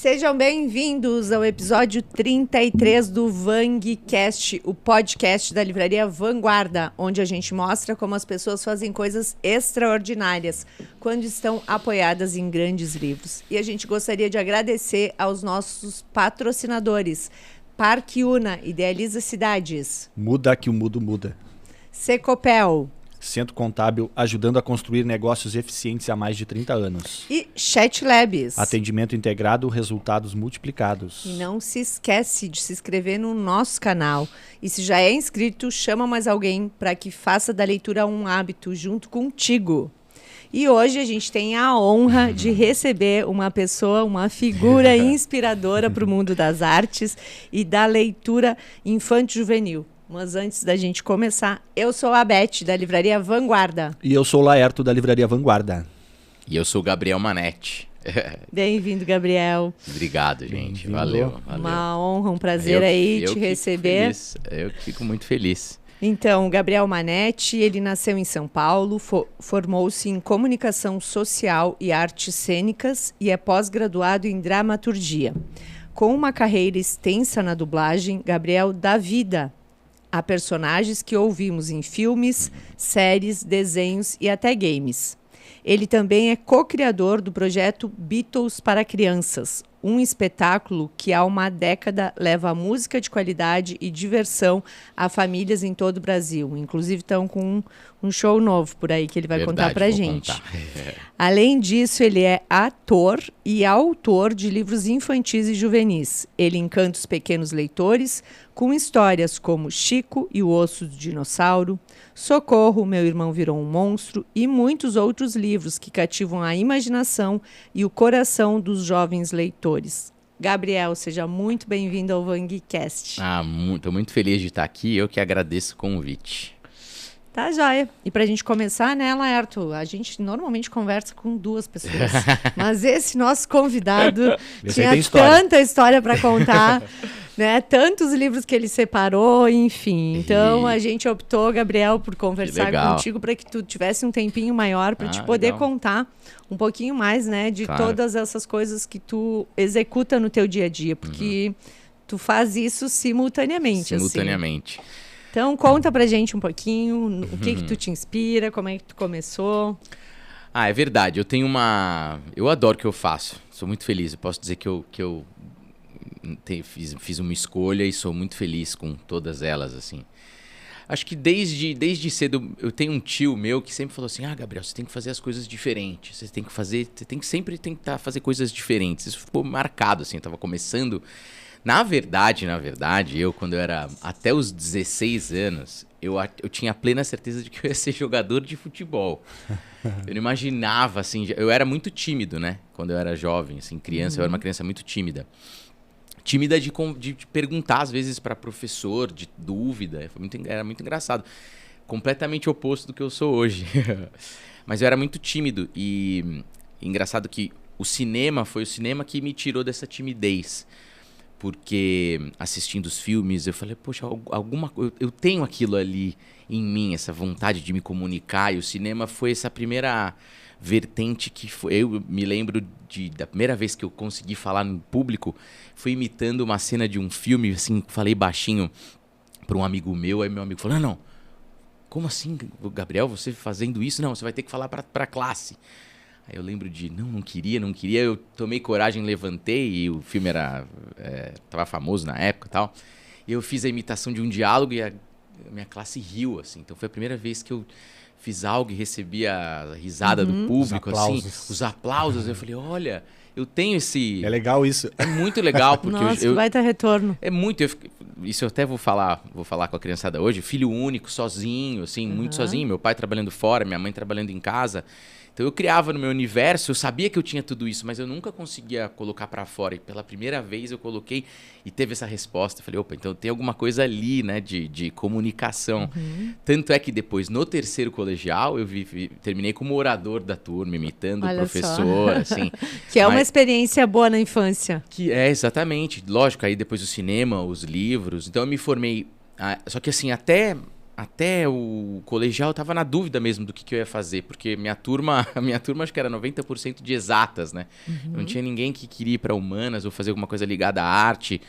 Sejam bem-vindos ao episódio 33 do VangCast, o podcast da livraria Vanguarda, onde a gente mostra como as pessoas fazem coisas extraordinárias quando estão apoiadas em grandes livros. E a gente gostaria de agradecer aos nossos patrocinadores. Parque Una, Idealiza Cidades. Muda que o mundo muda. Secopel. Centro Contábil, ajudando a construir negócios eficientes há mais de 30 anos. E Chat Labs. Atendimento integrado, resultados multiplicados. E não se esquece de se inscrever no nosso canal. E se já é inscrito, chama mais alguém para que faça da leitura um hábito junto contigo. E hoje a gente tem a honra de receber uma pessoa, uma figura inspiradora para o mundo das artes e da leitura infanto-juvenil. Mas antes da gente começar, eu sou a Beth, da livraria Vanguarda. E eu sou o Laerto, da livraria Vanguarda. E eu sou o Gabriel Manetti. Bem-vindo, Gabriel. Obrigado, gente. Valeu. Uma honra, um prazer te receber. Eu fico muito feliz. Então, o Gabriel Manetti, ele nasceu em São Paulo, formou-se em Comunicação Social e Artes Cênicas e é pós-graduado em Dramaturgia. Com uma carreira extensa na dublagem, Gabriel dá vida a personagens que ouvimos em filmes, séries, desenhos e até games. Ele também é co-criador do projeto Beatles para Crianças, um espetáculo que há uma década leva música de qualidade e diversão a famílias em todo o Brasil. Inclusive estão com um show novo por aí que ele vai contar pra gente. Além disso, ele é ator e autor de livros infantis e juvenis. Ele encanta os pequenos leitores com histórias como Chico e o Osso do Dinossauro, Socorro, Meu Irmão Virou um Monstro e muitos outros livros que cativam a imaginação e o coração dos jovens leitores. Gabriel, seja muito bem-vindo ao VangCast. Estou muito feliz de estar aqui, eu que agradeço o convite. Tá, joia. E pra gente começar, né, Laerto? A gente normalmente conversa com duas pessoas, mas esse nosso convidado tinha tanta história para contar, né? Tantos livros que ele separou, enfim. Então a gente optou, Gabriel, por conversar contigo para que tu tivesse um tempinho maior para te poder contar um pouquinho mais, né, de todas essas coisas que tu executa no teu dia a dia, porque tu faz isso simultaneamente. Simultaneamente. Assim. Então, conta pra gente um pouquinho o que tu te inspira, como é que tu começou. É verdade. Eu adoro o que eu faço. Sou muito feliz. Eu posso dizer que eu fiz uma escolha e sou muito feliz com todas elas, assim. Acho que desde cedo eu tenho um tio meu que sempre falou assim: Gabriel, você tem que fazer as coisas diferentes. Você tem que sempre tentar fazer coisas diferentes. Isso ficou marcado, assim. Eu tava começando. Na verdade, eu, quando eu era até os 16 anos, eu tinha plena certeza de que eu ia ser jogador de futebol. Eu não imaginava, assim, eu era muito tímido, né? Quando eu era jovem, assim, criança, eu era uma criança muito tímida. Tímida de perguntar, às vezes, para professor, de dúvida. Era muito engraçado. Completamente oposto do que eu sou hoje. Mas eu era muito tímido e engraçado que o cinema foi o cinema que me tirou dessa timidez. Porque assistindo os filmes, eu falei, poxa, eu tenho aquilo ali em mim, essa vontade de me comunicar. E o cinema foi essa primeira vertente que foi. Eu me lembro da primeira vez que eu consegui falar no público, foi imitando uma cena de um filme, assim, falei baixinho para um amigo meu. Aí meu amigo falou, não, como assim, Gabriel, você fazendo isso? Não, você vai ter que falar para a classe. Aí eu lembro de, não queria, eu tomei coragem, levantei, e o filme tava famoso na época e tal, e eu fiz a imitação de um diálogo e a minha classe riu, assim, então foi a primeira vez que eu fiz algo e recebi a risada do público, os aplausos, eu falei, olha, eu tenho esse... É legal isso. É muito legal, porque Nossa, vai ter retorno. É muito, isso eu até vou falar com a criançada hoje, filho único, sozinho, assim, muito sozinho, meu pai trabalhando fora, minha mãe trabalhando em casa. Então eu criava no meu universo, eu sabia que eu tinha tudo isso, mas eu nunca conseguia colocar pra fora. E pela primeira vez eu coloquei e teve essa resposta. Eu falei, opa, então tem alguma coisa ali, né, de comunicação. Tanto é que depois, no terceiro colegial, eu terminei como orador da turma, imitando o professor, assim. Que é uma experiência boa na infância. Que é, exatamente. Lógico, aí depois o cinema, os livros. Então eu me formei. Só que assim, até até o colegial eu tava na dúvida mesmo do que eu ia fazer, porque a minha turma acho que era 90% de exatas, né? Não tinha ninguém que queria ir para humanas ou fazer alguma coisa ligada à arte.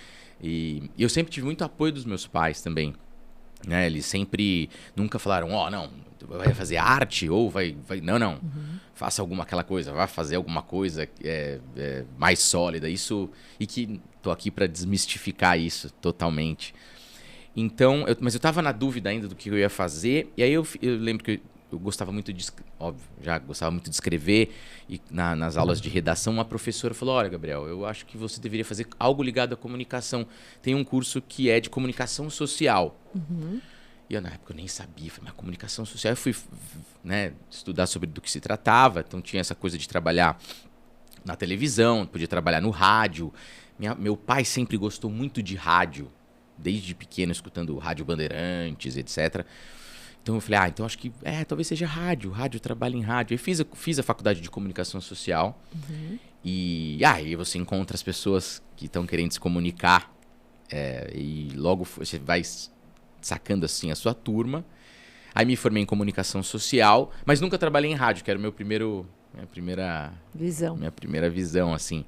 E eu sempre tive muito apoio dos meus pais também, né? Eles sempre nunca falaram, não, vai fazer arte ou vai não. Faça aquela coisa, vai fazer alguma coisa mais sólida, isso, e que tô aqui para desmistificar isso totalmente. Então, mas eu tava na dúvida ainda do que eu ia fazer, e aí eu lembro que eu gostava muito já gostava muito de escrever, e nas aulas de redação uma professora falou, olha, Gabriel, eu acho que você deveria fazer algo ligado à comunicação. Tem um curso que é de comunicação social. E eu, na época, eu nem sabia. Falei, mas comunicação social, eu fui estudar sobre do que se tratava, então tinha essa coisa de trabalhar na televisão, podia trabalhar no rádio. Meu pai sempre gostou muito de rádio, desde pequeno, escutando Rádio Bandeirantes, etc. Então eu falei, então acho que talvez seja rádio, trabalho em rádio. Eu fiz a faculdade de comunicação social. E aí você encontra as pessoas que estão querendo se comunicar e logo você vai sacando assim a sua turma. Aí me formei em comunicação social, mas nunca trabalhei em rádio, que era minha primeira visão, assim.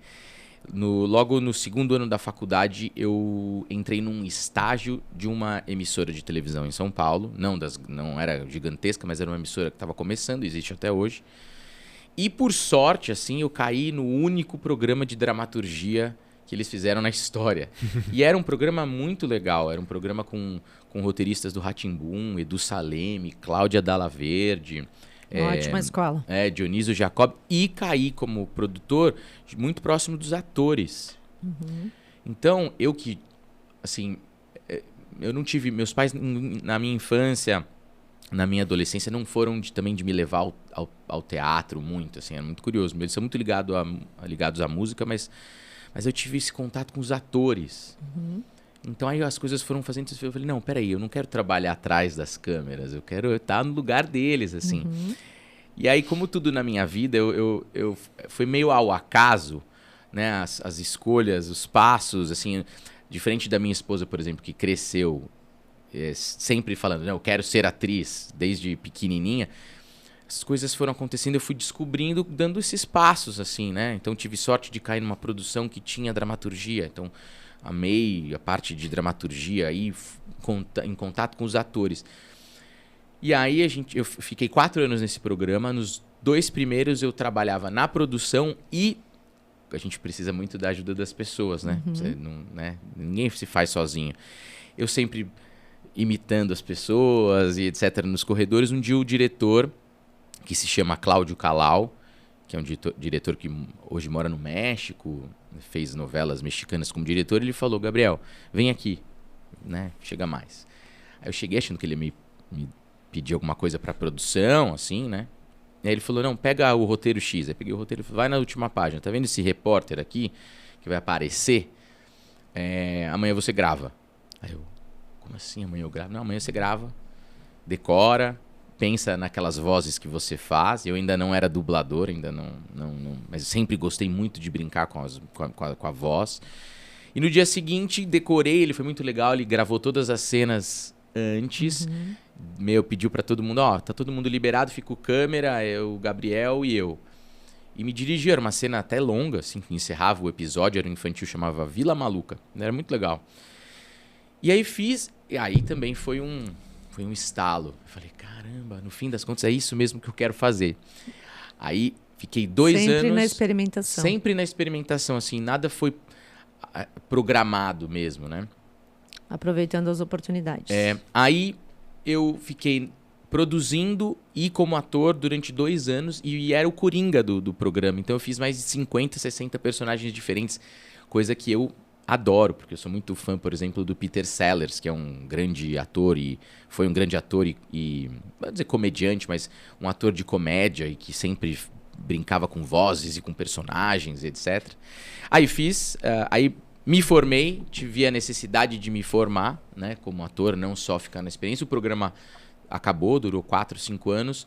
Logo no segundo ano da faculdade, eu entrei num estágio de uma emissora de televisão em São Paulo. Não era gigantesca, mas era uma emissora que estava começando, existe até hoje. E por sorte, assim, eu caí no único programa de dramaturgia que eles fizeram na história. E era um programa muito legal, era um programa com roteiristas do Rá-Tim-Bum, Edu Saleme, Cláudia Dalla Verde... Ótima escola. Dionísio Jacob, e caí como produtor muito próximo dos atores. Então, eu não tive... Meus pais, na minha infância, na minha adolescência, não foram também de me levar ao teatro muito, assim, era muito curioso. Eles são muito ligados à música, mas eu tive esse contato com os atores. Então aí as coisas foram fazendo isso. Eu falei, não, peraí, eu não quero trabalhar atrás das câmeras, eu quero estar no lugar deles, assim. E aí, como tudo na minha vida, eu fui meio ao acaso, né? As escolhas, os passos, assim, diferente da minha esposa, por exemplo, que cresceu sempre falando, não, eu quero ser atriz desde pequenininha. As coisas foram acontecendo, eu fui descobrindo, dando esses passos, assim, né? Então tive sorte de cair numa produção que tinha dramaturgia, então amei a parte de dramaturgia aí, em contato com os atores. E aí eu fiquei 4 anos nesse programa. Nos 2 primeiros eu trabalhava na produção e a gente precisa muito da ajuda das pessoas, né? Você não, né? Ninguém se faz sozinho. Eu sempre imitando as pessoas e etc. nos corredores. Um dia o diretor, que se chama Cláudio Calau, que é um diretor que hoje mora no México, fez novelas mexicanas como diretor, ele falou, Gabriel, vem aqui, né? Chega mais. Aí eu cheguei achando que ele ia me pedir alguma coisa pra produção, assim, né? E aí ele falou, não, pega o roteiro X. Aí peguei o roteiro e falei, vai na última página. Tá vendo esse repórter aqui, que vai aparecer? Amanhã você grava. Aí eu, como assim amanhã eu gravo? Não, amanhã você grava, decora, pensa naquelas vozes que você faz. Eu ainda não era dublador, ainda não, mas eu sempre gostei muito de brincar com a voz. E no dia seguinte, decorei, ele foi muito legal, ele gravou todas as cenas antes. Pediu pra todo mundo, tá todo mundo liberado, fica o câmera, o Gabriel e eu. E me dirigiu, era uma cena até longa, assim, que encerrava o episódio, era um infantil, chamava Vila Maluca. Era muito legal. E aí fiz, e aí também foi um estalo. Eu falei, caramba, no fim das contas é isso mesmo que eu quero fazer. Aí fiquei 2 anos... Sempre na experimentação. Sempre na experimentação, assim, nada foi programado mesmo, né? Aproveitando as oportunidades. Aí eu fiquei produzindo e como ator durante 2 anos e era o coringa do programa. Então eu fiz mais de 50, 60 personagens diferentes, coisa que eu adoro, porque eu sou muito fã, por exemplo, do Peter Sellers, que é um grande ator e foi um grande ator e não vou dizer comediante, mas um ator de comédia e que sempre brincava com vozes e com personagens, etc. Aí aí me formei, tive a necessidade de me formar, né, como ator, não só ficar na experiência. O programa acabou, durou 4, 5 anos.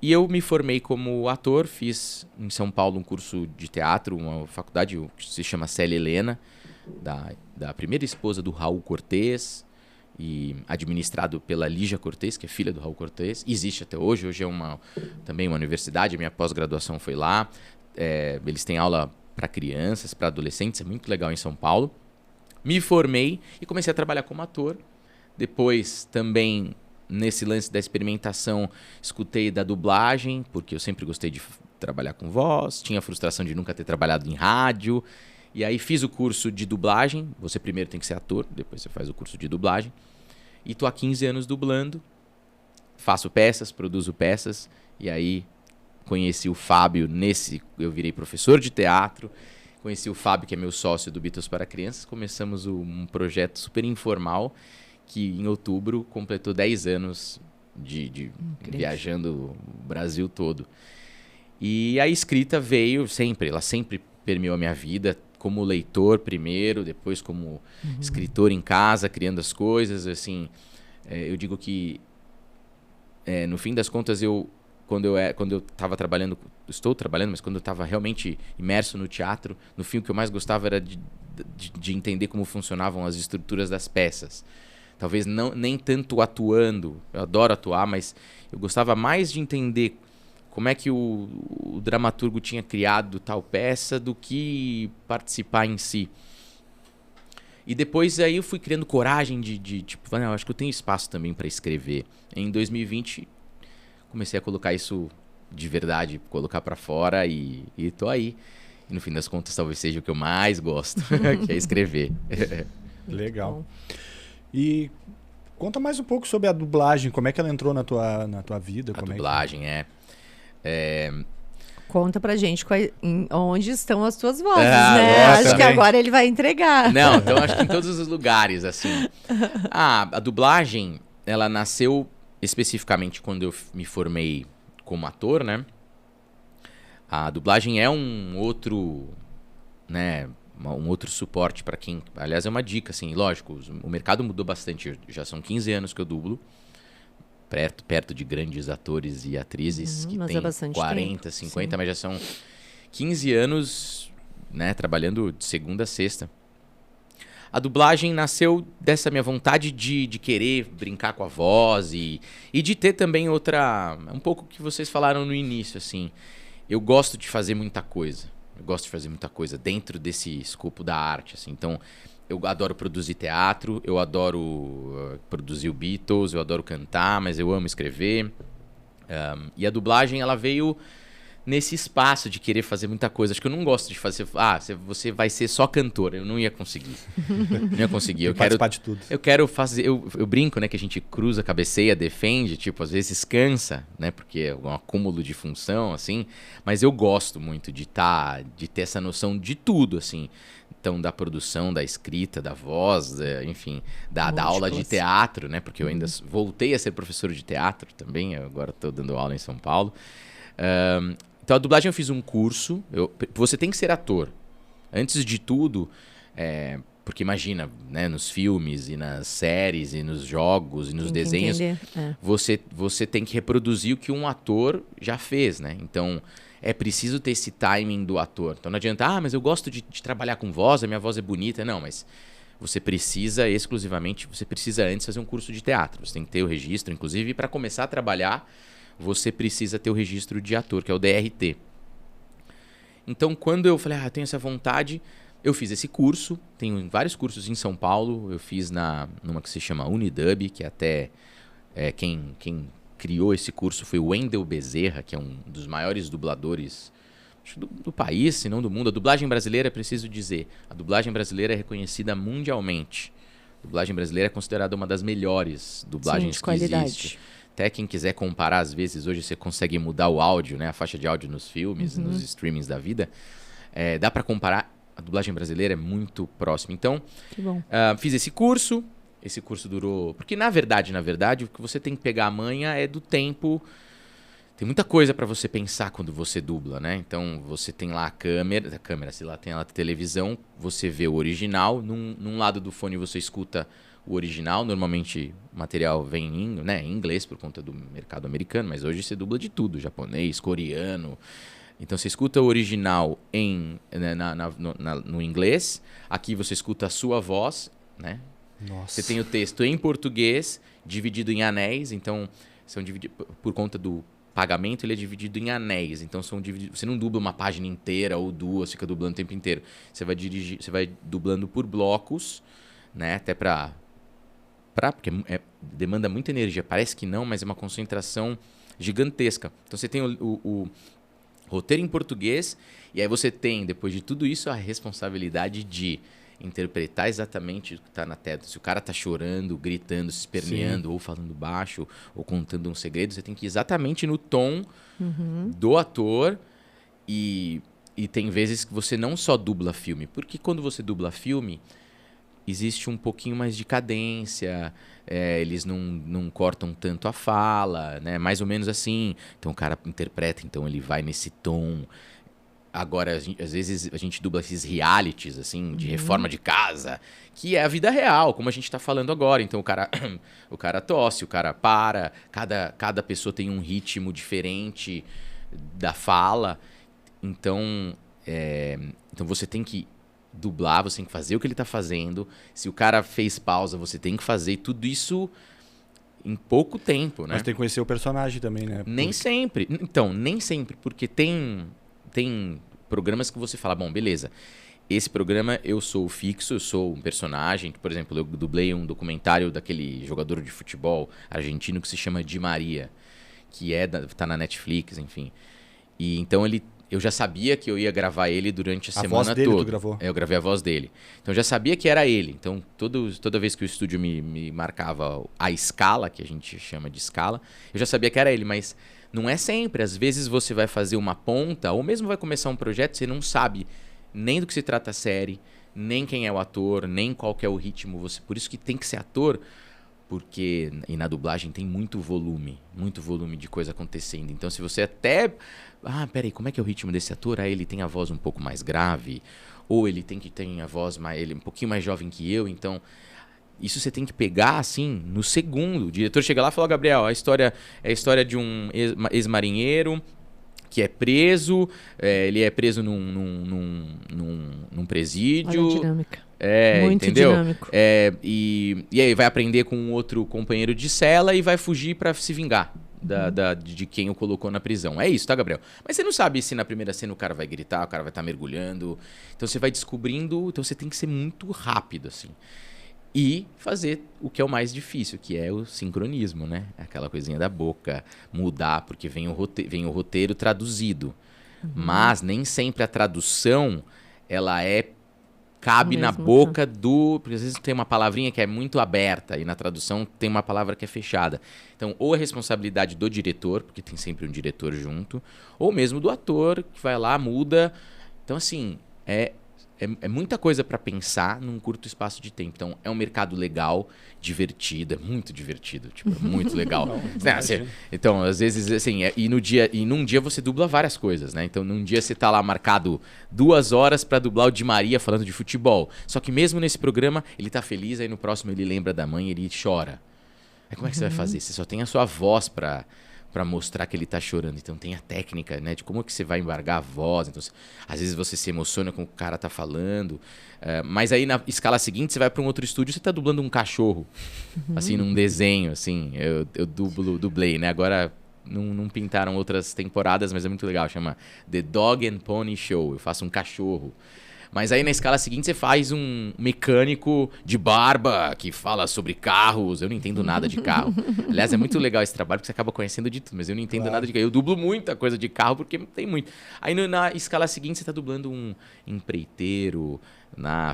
E eu me formei como ator, fiz em São Paulo um curso de teatro, uma faculdade que se chama Célia Helena, da primeira esposa do Raul Cortez, e administrado pela Lígia Cortez, que é filha do Raul Cortez. Existe até hoje. Hoje é também uma universidade. A minha pós-graduação foi lá. Eles têm aula para crianças, para adolescentes. É muito legal em São Paulo. Me formei e comecei a trabalhar como ator. Depois, também, nesse lance da experimentação, escutei da dublagem, porque eu sempre gostei de trabalhar com voz. Tinha a frustração de nunca ter trabalhado em rádio. E aí fiz o curso de dublagem. Você primeiro tem que ser ator, depois você faz o curso de dublagem. E tô há 15 anos dublando. Faço peças, produzo peças. E aí conheci o Fábio eu virei professor de teatro. Conheci o Fábio, que é meu sócio do Beatles para Crianças. Começamos um projeto super informal, que em outubro completou 10 anos de viajando o Brasil todo. E a escrita veio sempre, ela sempre permeou a minha vida, como leitor primeiro, depois como escritor em casa, criando as coisas. Assim, eu digo que, no fim das contas, quando eu estava trabalhando, estou trabalhando, mas quando eu estava realmente imerso no teatro, no fim o que eu mais gostava era de entender como funcionavam as estruturas das peças. Talvez nem tanto atuando, eu adoro atuar, mas eu gostava mais de entender como é que o dramaturgo tinha criado tal peça do que participar em si. E depois aí eu fui criando coragem de tipo, não, acho que eu tenho espaço também para escrever. Em 2020 comecei a colocar isso de verdade, colocar para fora e tô aí. E no fim das contas talvez seja o que eu mais gosto, que é escrever. Legal. E conta mais um pouco sobre a dublagem, como é que ela entrou na tua vida? A dublagem Conta pra gente onde estão as tuas vozes, né? Acho também. que agora ele vai entregar. Não, então acho que em todos os lugares, assim. A dublagem, ela nasceu especificamente quando eu me formei como ator, né? A dublagem é um outro, né, um outro suporte para quem... Aliás, é uma dica, assim, lógico, o mercado mudou bastante. Já são 15 anos que eu dublo. Perto de grandes atores e atrizes que têm 40, tempo. 50, sim. Mas já são 15 anos, né, trabalhando de segunda a sexta. A dublagem nasceu dessa minha vontade de querer brincar com a voz e de ter também um pouco que vocês falaram no início, assim. Eu gosto de fazer muita coisa. Dentro desse escopo da arte, assim. Então, eu adoro produzir teatro, eu adoro produzir o Beatles, eu adoro cantar, mas eu amo escrever. E a dublagem, ela veio nesse espaço de querer fazer muita coisa. Acho que eu não gosto de fazer... você vai ser só cantor. Eu não ia conseguir. Eu quero participar de tudo. Eu quero fazer... Eu brinco, né, que a gente cruza, cabeceia, defende, tipo, às vezes cansa, né, porque é um acúmulo de função, assim. Mas eu gosto muito de ter essa noção de tudo, assim. Então, da produção, da escrita, da voz, enfim, da aula de teatro, né? Porque eu ainda voltei a ser professor de teatro também, eu agora estou dando aula em São Paulo. Então, a dublagem eu fiz um curso. Você tem que ser ator. Antes de tudo, porque imagina, né, nos filmes e nas séries e nos jogos e nos desenhos, você tem que reproduzir o que um ator já fez, né? Então... é preciso ter esse timing do ator. Então não adianta, mas eu gosto de trabalhar com voz, a minha voz é bonita. Não, mas você precisa antes fazer um curso de teatro. Você tem que ter o registro, inclusive, para começar a trabalhar, você precisa ter o registro de ator, que é o DRT. Então, quando eu falei, eu tenho essa vontade, eu fiz esse curso. Tenho vários cursos em São Paulo. Eu fiz numa que se chama Unidub, que até quem criou esse curso foi o Wendel Bezerra, que é um dos maiores dubladores do país, se não do mundo. A dublagem brasileira, preciso dizer, a dublagem brasileira é reconhecida mundialmente. A dublagem brasileira é considerada uma das melhores dublagens que existe. Até quem quiser comparar, às vezes, hoje você consegue mudar o áudio, né, a faixa de áudio nos filmes, nos streamings da vida. Dá para comparar, a dublagem brasileira é muito próxima. Então, fiz esse curso. Esse curso durou... Porque, na verdade, o que você tem que pegar a manha é do tempo. Tem muita coisa para você pensar quando você dubla, né? Então, você tem lá a câmera, se lá tem a televisão, você vê o original. Num lado do fone você escuta o original. Normalmente, o material vem em inglês por conta do mercado americano, mas hoje você dubla de tudo. Japonês, coreano. Então, você escuta o original no inglês. Aqui você escuta a sua voz, né? Nossa. Você tem o texto em português, dividido em anéis, então são por conta do pagamento, ele é dividido em anéis. Então você não dubla uma página inteira ou duas, fica dublando o tempo inteiro. Você vai dublando por blocos, né? Até porque demanda muita energia. Parece que não, mas é uma concentração gigantesca. Então você tem o roteiro em português, e aí você tem, depois de tudo isso, a responsabilidade de interpretar exatamente o que está na tela. Se o cara está chorando, gritando, se esperneando, ou falando baixo, ou contando um segredo, você tem que ir exatamente no tom do ator. E tem vezes que você não só dubla filme, porque quando você dubla filme, existe um pouquinho mais de cadência, eles não cortam tanto a fala, né? Mais ou menos assim. Então o cara interpreta, então ele vai nesse tom. Agora, às vezes a gente dubla esses realities, assim, de reforma de casa, que é a vida real, como a gente está falando agora. Então o cara tosse, o cara para, cada pessoa tem um ritmo diferente da fala. Então você tem que dublar, você tem que fazer o que ele está fazendo. Se o cara fez pausa, você tem que fazer tudo isso em pouco tempo, né? Mas tem que conhecer o personagem também, né? Nem sempre. Então, nem sempre, porque tem programas que você fala, bom, beleza, esse programa eu sou fixo, eu sou um personagem. Por exemplo, eu dublei um documentário daquele jogador de futebol argentino que se chama Di Maria, que tá na Netflix, enfim. E então eu já sabia que eu ia gravar ele durante a semana toda. A voz dele tu gravou? Eu gravei a voz dele. Então eu já sabia que era ele. Então toda vez que o estúdio me marcava a escala, que a gente chama de escala, eu já sabia que era ele, mas não é sempre. Às vezes você vai fazer uma ponta, ou mesmo vai começar um projeto, você não sabe nem do que se trata a série, nem quem é o ator, nem qual que é o ritmo. Por isso que tem que ser ator, porque e na dublagem tem muito volume de coisa acontecendo. Então se você até... peraí, como é que é o ritmo desse ator? Ele tem a voz um pouco mais grave, ou ele tem a voz ele um pouquinho mais jovem que eu, então... Isso você tem que pegar, assim, no segundo. O diretor chega lá e fala, Gabriel, a história é a história de um ex-marinheiro que é preso, ele é preso num presídio. Olha a dinâmica. Muito entendeu? Dinâmico. E aí vai aprender com um outro companheiro de cela e vai fugir para se vingar de quem o colocou na prisão. É isso, tá, Gabriel? Mas você não sabe se na primeira cena o cara vai gritar, o cara vai estar mergulhando. Então você vai descobrindo, então você tem que ser muito rápido, assim. E fazer o que é o mais difícil, que é o sincronismo, né? Aquela coisinha da boca, mudar, porque vem o roteiro traduzido. Mas nem sempre a tradução, ela cabe na boca do... Porque às vezes tem uma palavrinha que é muito aberta e na tradução tem uma palavra que é fechada. Então, ou é responsabilidade do diretor, porque tem sempre um diretor junto, ou mesmo do ator, que vai lá, muda. Então, assim, é muita coisa para pensar num curto espaço de tempo. Então, é um mercado legal, divertido, é muito divertido, tipo, é muito legal. Então, às vezes, assim, e num dia você dubla várias coisas, né? Então, num dia você tá lá marcado 2 horas para dublar o Di Maria falando de futebol. Só que mesmo nesse programa, ele tá feliz, aí no próximo ele lembra da mãe e ele chora. Aí como é que você vai fazer? Você só tem a sua voz para mostrar que ele tá chorando. Então tem a técnica, né? De como é que você vai embargar a voz. Então, às vezes você se emociona com o que o cara tá falando. Mas aí na escala seguinte, você vai para um outro estúdio, você tá dublando um cachorro. Assim, num desenho, assim. Eu dublei, né? Agora não pintaram outras temporadas, mas é muito legal. Chama The Dog and Pony Show. Eu faço um cachorro. Mas aí na escala seguinte você faz um mecânico de barba que fala sobre carros. Eu não entendo nada de carro. Aliás, é muito legal esse trabalho porque você acaba conhecendo de tudo, mas eu não entendo nada de carro. Eu dublo muita coisa de carro porque tem muito. Aí na escala seguinte você está dublando um empreiteiro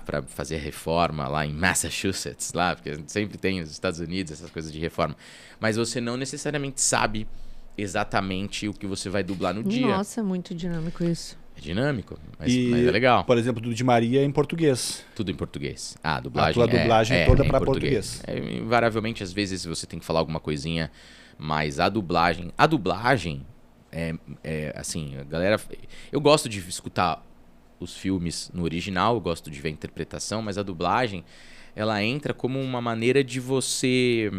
para fazer reforma lá em Massachusetts, lá, porque sempre tem os Estados Unidos, essas coisas de reforma. Mas você não necessariamente sabe exatamente o que você vai dublar no dia. Nossa, é muito dinâmico isso. É dinâmico, mas é legal. Por exemplo, do Di Maria é em português. Tudo em português. A dublagem, a tua dublagem toda para português. Invariavelmente, às vezes, você tem que falar alguma coisinha, mas a dublagem assim, a galera... Eu gosto de escutar os filmes no original, eu gosto de ver a interpretação, mas a dublagem, ela entra como uma maneira de você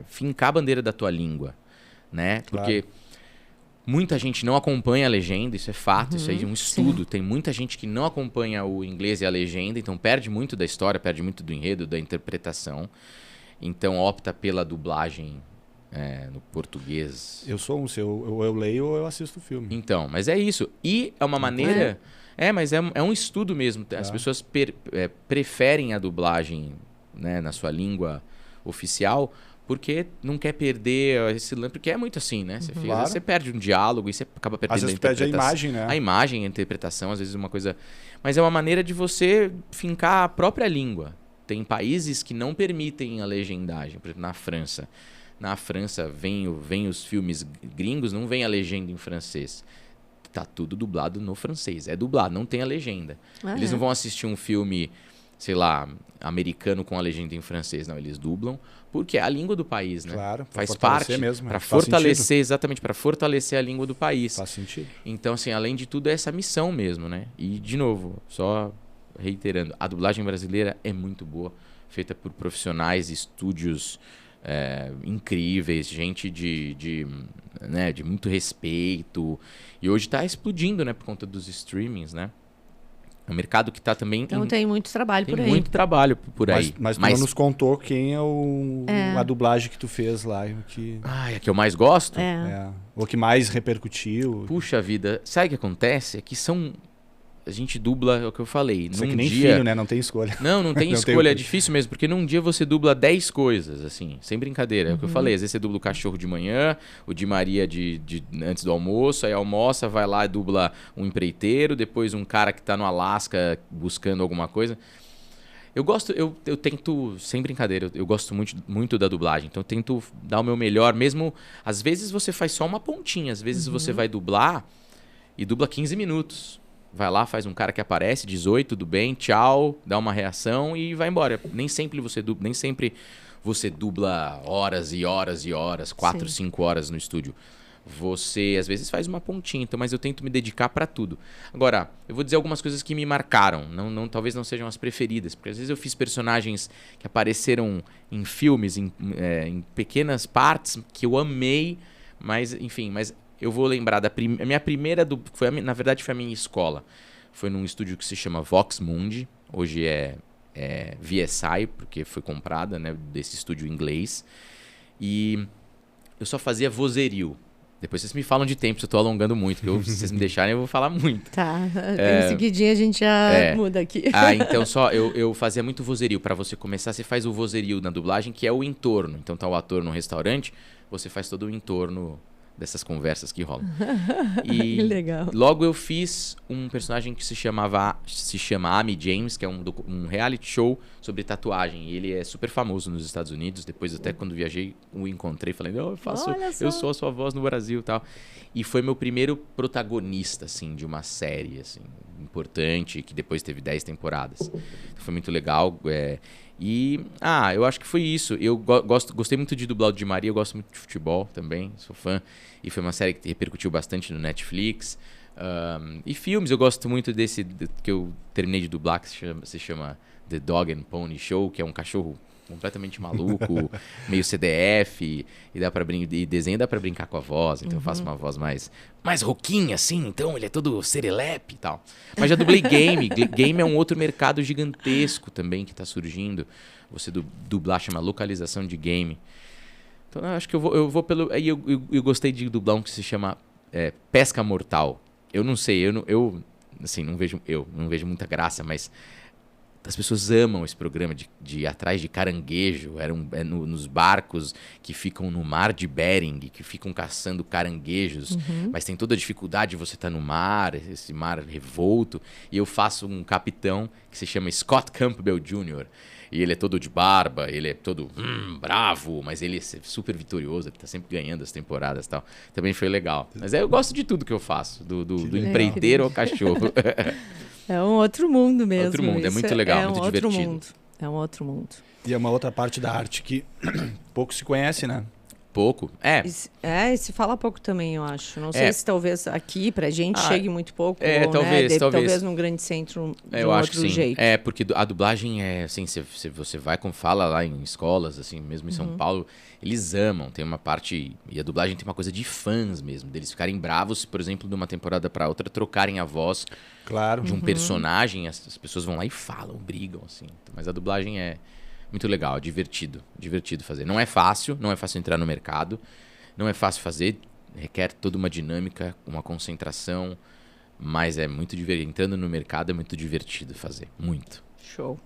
fincar a bandeira da tua língua, né? Claro. Porque Muita gente não acompanha a legenda, isso é fato, isso aí é um estudo. Tem muita gente que não acompanha o inglês e a legenda, então perde muito da história, perde muito do enredo, da interpretação. Então opta pela dublagem no português. Eu sou se eu leio ou eu assisto o filme. Então, mas é isso. E é uma maneira... mas é um estudo mesmo. As pessoas preferem a dublagem, né, na sua língua oficial... Porque não quer perder esse lance, porque é muito assim, né? Você perde um diálogo e você acaba perdendo às vezes perde a imagem, né? A imagem, a interpretação, às vezes uma coisa... Mas é uma maneira de você fincar a própria língua. Tem países que não permitem a legendagem. Por exemplo, na França. Na França, vem os filmes gringos, não vem a legenda em francês. Tá tudo dublado no francês. É dublado, não tem a legenda. Eles não vão assistir um filme, sei lá, americano com a legenda em francês. Não, eles dublam. Porque é a língua do país, né? Claro, faz parte para fortalecer, exatamente, para fortalecer a língua do país. Faz sentido. Então, assim, além de tudo, é essa missão mesmo, né? E, de novo, só reiterando, a dublagem brasileira é muito boa, feita por profissionais, estúdios incríveis, gente de muito respeito. E hoje está explodindo, né? Por conta dos streamings, né? É um mercado que está também... Então tem muito trabalho por aí. Tem muito trabalho por aí. Mas tu não nos contou quem é a dublagem que tu fez lá. A que eu mais gosto? O que mais repercutiu. Puxa vida. Sabe o que acontece? É que a gente dubla, é o que eu falei. Isso é que nem filho, né? Não tem escolha. Não tem escolha. É difícil mesmo, porque num dia você dubla 10 coisas, assim, sem brincadeira. É o que eu falei. Às vezes você dubla o cachorro de manhã, o de Maria antes do almoço, aí almoça, vai lá e dubla um empreiteiro, depois um cara que tá no Alasca buscando alguma coisa. Eu tento, sem brincadeira, eu gosto muito da dublagem, então eu tento dar o meu melhor, mesmo, às vezes você faz só uma pontinha, às vezes você vai dublar e dubla 15 minutos. Vai lá, faz um cara que aparece, diz oi, tudo bem, tchau, dá uma reação e vai embora. Nem sempre você dubla horas e horas e horas, 4, 5 horas no estúdio. Você, às vezes, faz uma pontinha, então, mas eu tento me dedicar para tudo. Agora, eu vou dizer algumas coisas que me marcaram, talvez não sejam as preferidas, porque às vezes eu fiz personagens que apareceram em filmes, em pequenas partes, que eu amei, mas, enfim, eu vou lembrar a minha primeira... na verdade, foi a minha escola. Foi num estúdio que se chama Vox Mundi. Hoje é VSI, porque foi comprada, né, desse estúdio inglês. E eu só fazia vozerio. Depois vocês me falam de tempo, se eu estou alongando muito. Se vocês me deixarem, eu vou falar muito. Tá, em seguidinha a gente já muda aqui. Então eu fazia muito vozerio. Para você começar, você faz o vozerio na dublagem, que é o entorno. Então tá o ator no restaurante, você faz todo o entorno dessas conversas que rolam. E legal. Logo eu fiz um personagem que se chama Amy James, que é um reality show sobre tatuagem. E ele é super famoso nos Estados Unidos. Depois, até quando viajei, o encontrei, falei, eu sou a sua voz no Brasil e tal. E foi meu primeiro protagonista, assim, de uma série, assim, importante, que depois teve 10 temporadas. Foi muito legal. Eu acho que foi isso. Eu gostei muito de dublar o de Maria, eu gosto muito de futebol também, sou fã. E foi uma série que repercutiu bastante no Netflix. E filmes, eu gosto muito desse que eu terminei de dublar, que se chama The Dog and Pony Show, que é um cachorro completamente maluco, meio CDF, e desenho dá pra brincar com a voz, então eu faço uma voz mais roquinha, assim, então ele é todo serelepe e tal. Mas já dublei game. Game é um outro mercado gigantesco também que tá surgindo. Você dublar chama localização de game. Então eu acho que eu vou pelo... Aí eu gostei de dublar um que se chama Pesca Mortal. Eu não sei, eu não vejo muita graça, mas as pessoas amam esse programa de ir atrás de caranguejo. Nos barcos que ficam no mar de Bering, que ficam caçando caranguejos. Mas tem toda a dificuldade de você estar no mar, esse mar revolto. E eu faço um capitão que se chama Scott Campbell Jr., e ele é todo de barba, ele é todo bravo, mas ele é super vitorioso, ele tá sempre ganhando as temporadas e tal. Também foi legal. Mas eu gosto de tudo que eu faço, do empreiteiro ao cachorro. É um outro mundo mesmo. Outro mundo, é muito legal, muito divertido. É um outro mundo. E é uma outra parte da arte que pouco se conhece, né? Pouco. E se fala pouco também, eu acho. Não sei se talvez aqui pra gente chegue muito pouco. Talvez. Talvez num grande centro de eu acho que sim. jeito. Porque a dublagem é assim, se você vai, como fala lá em escolas, assim, mesmo em São Paulo, eles amam. Tem uma parte. E a dublagem tem uma coisa de fãs mesmo, deles ficarem bravos se, por exemplo, de uma temporada pra outra, trocarem a voz de um personagem, as pessoas vão lá e falam, brigam, assim. Mas a dublagem é muito legal, divertido fazer. Não é fácil entrar no mercado, não é fácil fazer, requer toda uma dinâmica, uma concentração, mas é muito divertido. Entrando no mercado é muito divertido fazer, muito. Show.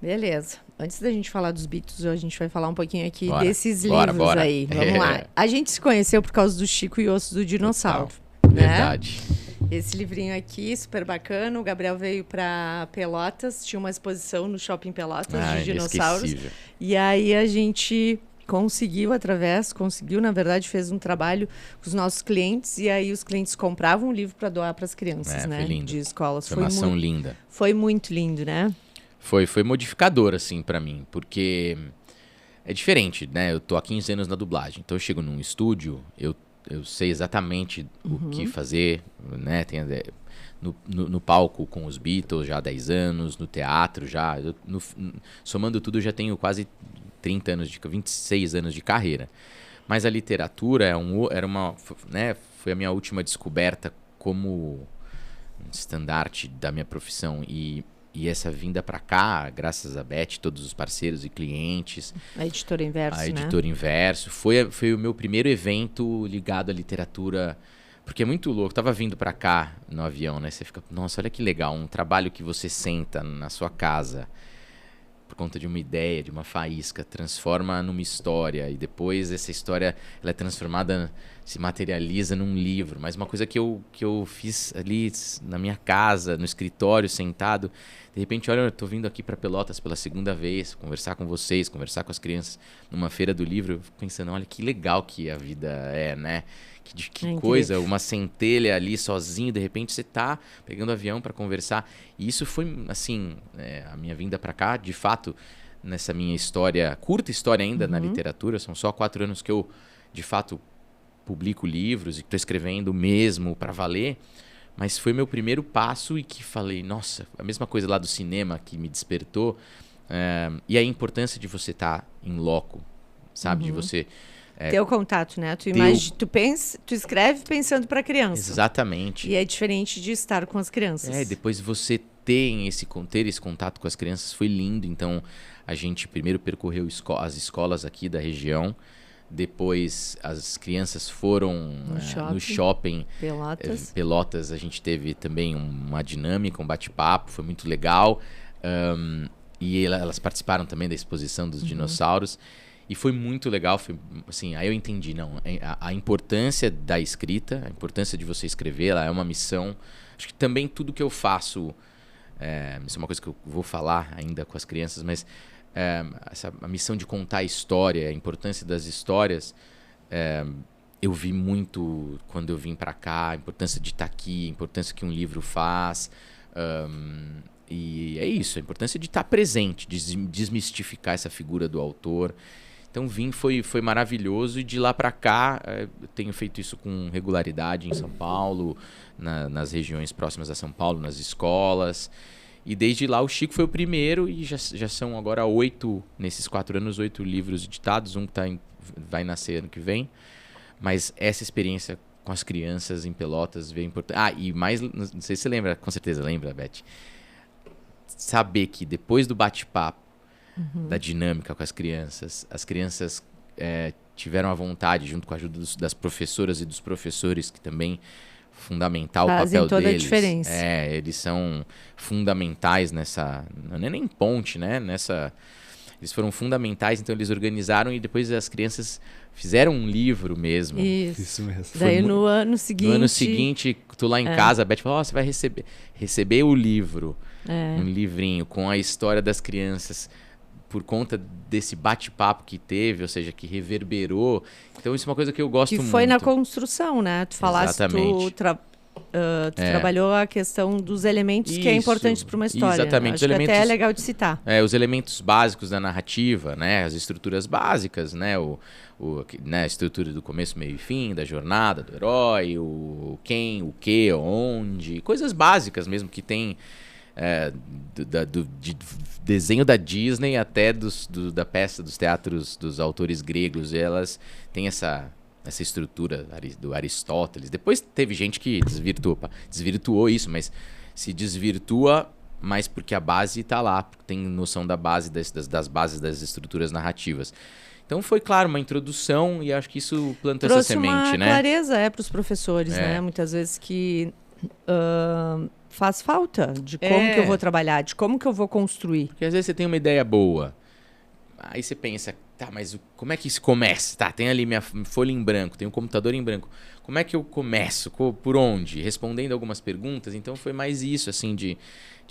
Beleza. Antes da gente falar dos Beatles, a gente vai falar um pouquinho aqui desses livros aí. Vamos lá. A gente se conheceu por causa do Chico e Osso do Dinossauro. Né? Verdade. Esse livrinho aqui, super bacana. O Gabriel veio para Pelotas, tinha uma exposição no Shopping Pelotas de dinossauros. Inesquecível. E aí a gente conseguiu, na verdade, fez um trabalho com os nossos clientes, e aí os clientes compravam um livro para doar para as crianças, né? Foi lindo. De escolas. Foi uma ação linda. Foi muito lindo, né? Foi modificador, assim, para mim, porque é diferente, né? Eu tô há 15 anos na dublagem, então eu chego num estúdio, eu sei exatamente o que fazer, né? No palco com os Beatles já há 10 anos, no teatro já. Somando tudo, eu já tenho quase 26 anos de carreira. Mas a literatura foi a minha última descoberta como estandarte da minha profissão. E essa vinda para cá, graças a Beth, todos os parceiros e clientes. A Editora Inverso, A Editora Inverso. Foi o meu primeiro evento ligado à literatura. Porque é muito louco. Eu tava vindo para cá no avião, né? Você fica, nossa, olha que legal. Um trabalho que você senta na sua casa por conta de uma ideia, de uma faísca, transforma numa história. E depois essa história ela é transformada, se materializa num livro. Mas uma coisa que eu fiz ali na minha casa, no escritório, sentado. De repente, olha, eu tô vindo aqui para Pelotas pela segunda vez, conversar com vocês, conversar com as crianças numa feira do livro. Eu fico pensando, olha que legal que a vida é, né? Que coisa, uma centelha ali sozinho, de repente você tá pegando avião para conversar. E isso foi, assim, a minha vinda para cá, de fato, nessa minha história, curta história ainda na literatura, são só 4 anos que eu, de fato, publico livros e estou escrevendo mesmo para valer. Mas foi meu primeiro passo e que falei, nossa, a mesma coisa lá do cinema que me despertou. E a importância de você estar em loco, sabe? De você... ter o contato, né? Tu escreve pensando para criança. Exatamente. E é diferente de estar com as crianças. Depois você ter esse contato com as crianças foi lindo. Então, a gente primeiro percorreu as escolas aqui da região. Depois as crianças foram no shopping Pelotas. A gente teve também uma dinâmica, um bate-papo, foi muito legal. E elas participaram também da exposição dos dinossauros. E foi muito legal. Foi, assim, aí eu entendi, a importância da escrita, a importância de você escrever, ela é uma missão. Acho que também tudo que eu faço, isso é uma coisa que eu vou falar ainda com as crianças, mas... a missão de contar a história, a importância das histórias, eu vi muito quando eu vim para cá, a importância de estar aqui, a importância que um livro faz, e é isso, a importância de estar presente, de desmistificar essa figura do autor. Então foi maravilhoso, e de lá para cá eu tenho feito isso com regularidade em São Paulo, nas regiões próximas a São Paulo, nas escolas. E desde lá o Chico foi o primeiro, e já são agora 8, nesses 4 anos, 8 livros editados. Um que vai nascer ano que vem. Mas essa experiência com as crianças em Pelotas veio importante. E mais, não sei se você lembra, com certeza lembra, Beth. Saber que depois do bate-papo, da dinâmica com as crianças tiveram a vontade, junto com a ajuda das professoras e dos professores, que também... fundamental fazem o papel toda deles. A diferença. Eles são fundamentais nessa... Não é nem ponte, né? Eles foram fundamentais, então eles organizaram, e depois as crianças fizeram um livro mesmo. Isso mesmo. Daí no ano seguinte... No ano seguinte, tu lá em casa, a Beth falou, você vai receber o livro. Um livrinho com a história das crianças, por conta desse bate-papo que teve, ou seja, que reverberou. Então isso é uma coisa que eu gosto muito. Que foi na construção, né? Tu falaste, tu trabalhou a questão dos elementos que é importante para uma história. Exatamente. Acho que até é legal de citar. Os elementos básicos da narrativa, né? As estruturas básicas, né? Né? A estrutura do começo, meio e fim, da jornada do herói, o quem, o que, onde, coisas básicas mesmo que tem de desenho da Disney até da peça dos teatros dos autores gregos. Elas têm essa estrutura do Aristóteles. Depois teve gente que desvirtuou isso, mas se desvirtua mais porque a base está lá, porque tem noção da base das bases das estruturas narrativas. Então foi, claro, uma introdução e acho que isso planta essa semente, né? Trouxe uma clareza para os professores, né? Muitas vezes que faz falta de como que eu vou trabalhar, de como que eu vou construir. Porque às vezes você tem uma ideia boa, aí você pensa, tá, mas como é que isso começa? Tá, tem ali minha folha em branco, tem um computador em branco. Como é que eu começo? Por onde? Respondendo algumas perguntas. Então foi mais isso, assim, de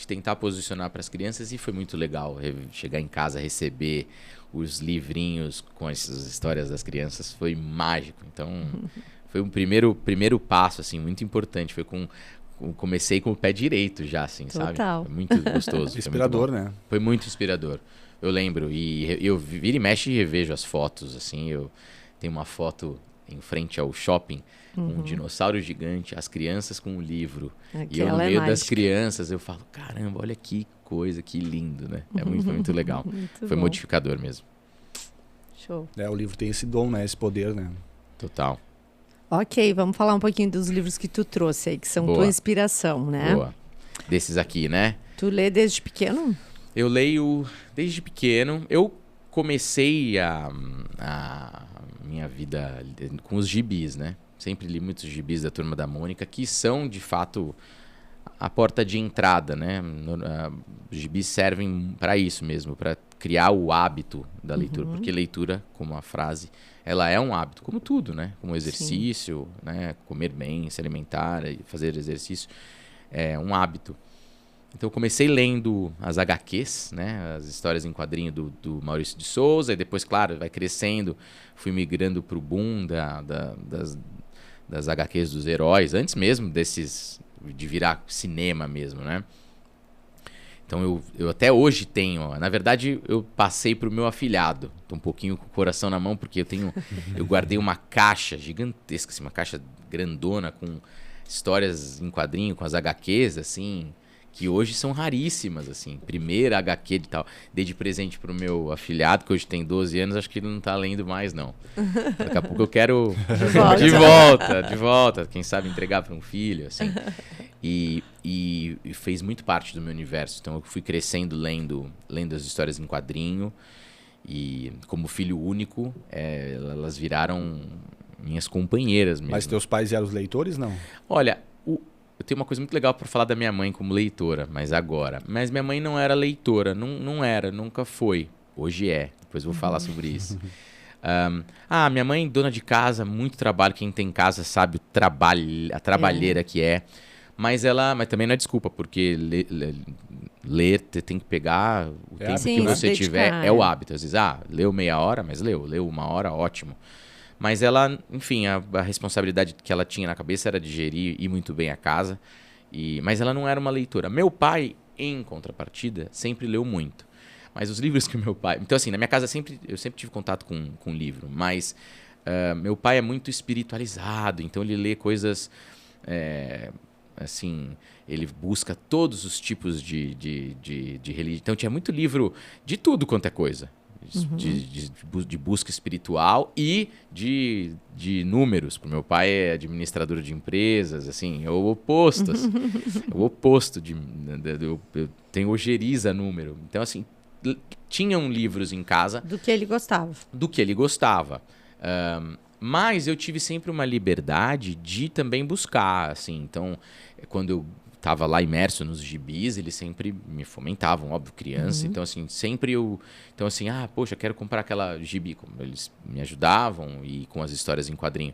tentar posicionar para as crianças, e foi muito legal chegar em casa, receber os livrinhos com essas histórias das crianças. Foi mágico. Então foi um primeiro passo, assim, muito importante. Foi comecei com o pé direito já, assim, sabe? Total. Foi muito gostoso. Inspirador, foi muito né? Foi muito inspirador. Eu lembro, e eu viro e mexe e revejo as fotos, assim. Eu tenho uma foto em frente ao shopping, um dinossauro gigante, as crianças com um livro. E eu no meio das crianças, eu falo, caramba, olha que coisa, que lindo, né? Foi muito legal. Foi modificador mesmo. Show. O livro tem esse dom, né? Esse poder, né? Total. Ok, vamos falar um pouquinho dos livros que tu trouxe aí, que são tua inspiração, né? Boa. Desses aqui, né? Tu lê desde pequeno? Eu leio desde pequeno. Eu comecei a minha vida com os gibis, né? Sempre li muitos gibis da Turma da Mônica, que são, de fato, a porta de entrada, né? Os gibis servem para isso mesmo, para criar o hábito da leitura. Porque leitura, como a frase, ela é um hábito, como tudo, né? Como exercício, né? Comer bem, se alimentar, fazer exercício, é um hábito. Então eu comecei lendo as HQs, né? As histórias em quadrinho do Maurício de Souza, e depois, claro, vai crescendo, fui migrando para o boom das HQs dos heróis, antes mesmo de virar cinema mesmo, né? Então eu até hoje tenho, na verdade eu passei para o meu afilhado, tô um pouquinho com o coração na mão, porque eu guardei uma caixa gigantesca, assim, uma caixa grandona com histórias em quadrinho, com as HQs, assim, que hoje são raríssimas, assim, primeira HQ de tal. Dei de presente pro meu afilhado, que hoje tem 12 anos, acho que ele não tá lendo mais, não. Daqui a pouco eu quero de volta, quem sabe entregar para um filho, assim. E fez muito parte do meu universo. Então eu fui crescendo lendo as histórias em quadrinho, e como filho único, elas viraram minhas companheiras mesmo. Mas teus pais eram os leitores, não? Olha, eu tenho uma coisa muito legal para falar da minha mãe como leitora, mas minha mãe não era leitora, não era, nunca foi. Hoje é, depois vou falar sobre isso. Minha mãe, dona de casa, muito trabalho, quem tem casa sabe a trabalheira que é. Mas também não é desculpa, porque ler tem que pegar o tempo que você tiver, é o hábito. Às vezes, leu meia hora, mas leu 1 hora, ótimo. Mas ela, enfim, a responsabilidade que ela tinha na cabeça era de gerir e muito bem a casa. Mas ela não era uma leitora. Meu pai, em contrapartida, sempre leu muito. Mas os livros que o meu pai... Então, assim, na minha casa eu sempre tive contato com livro. Mas meu pai é muito espiritualizado. Então, ele lê coisas... assim, ele busca todos os tipos de religião. Então, tinha muito livro de tudo quanto é coisa. De busca espiritual e de números. Porque meu pai é administrador de empresas, assim, é o oposto. Assim, é o oposto eu tenho ojeriza número. Então, assim, tinham livros em casa. Do que ele gostava. Mas eu tive sempre uma liberdade de também buscar, assim. Então, quando eu estava lá imerso nos gibis, eles sempre me fomentavam, óbvio, criança. Então, assim, sempre Então, assim, poxa, quero comprar aquela gibi. Eles me ajudavam e com as histórias em quadrinho.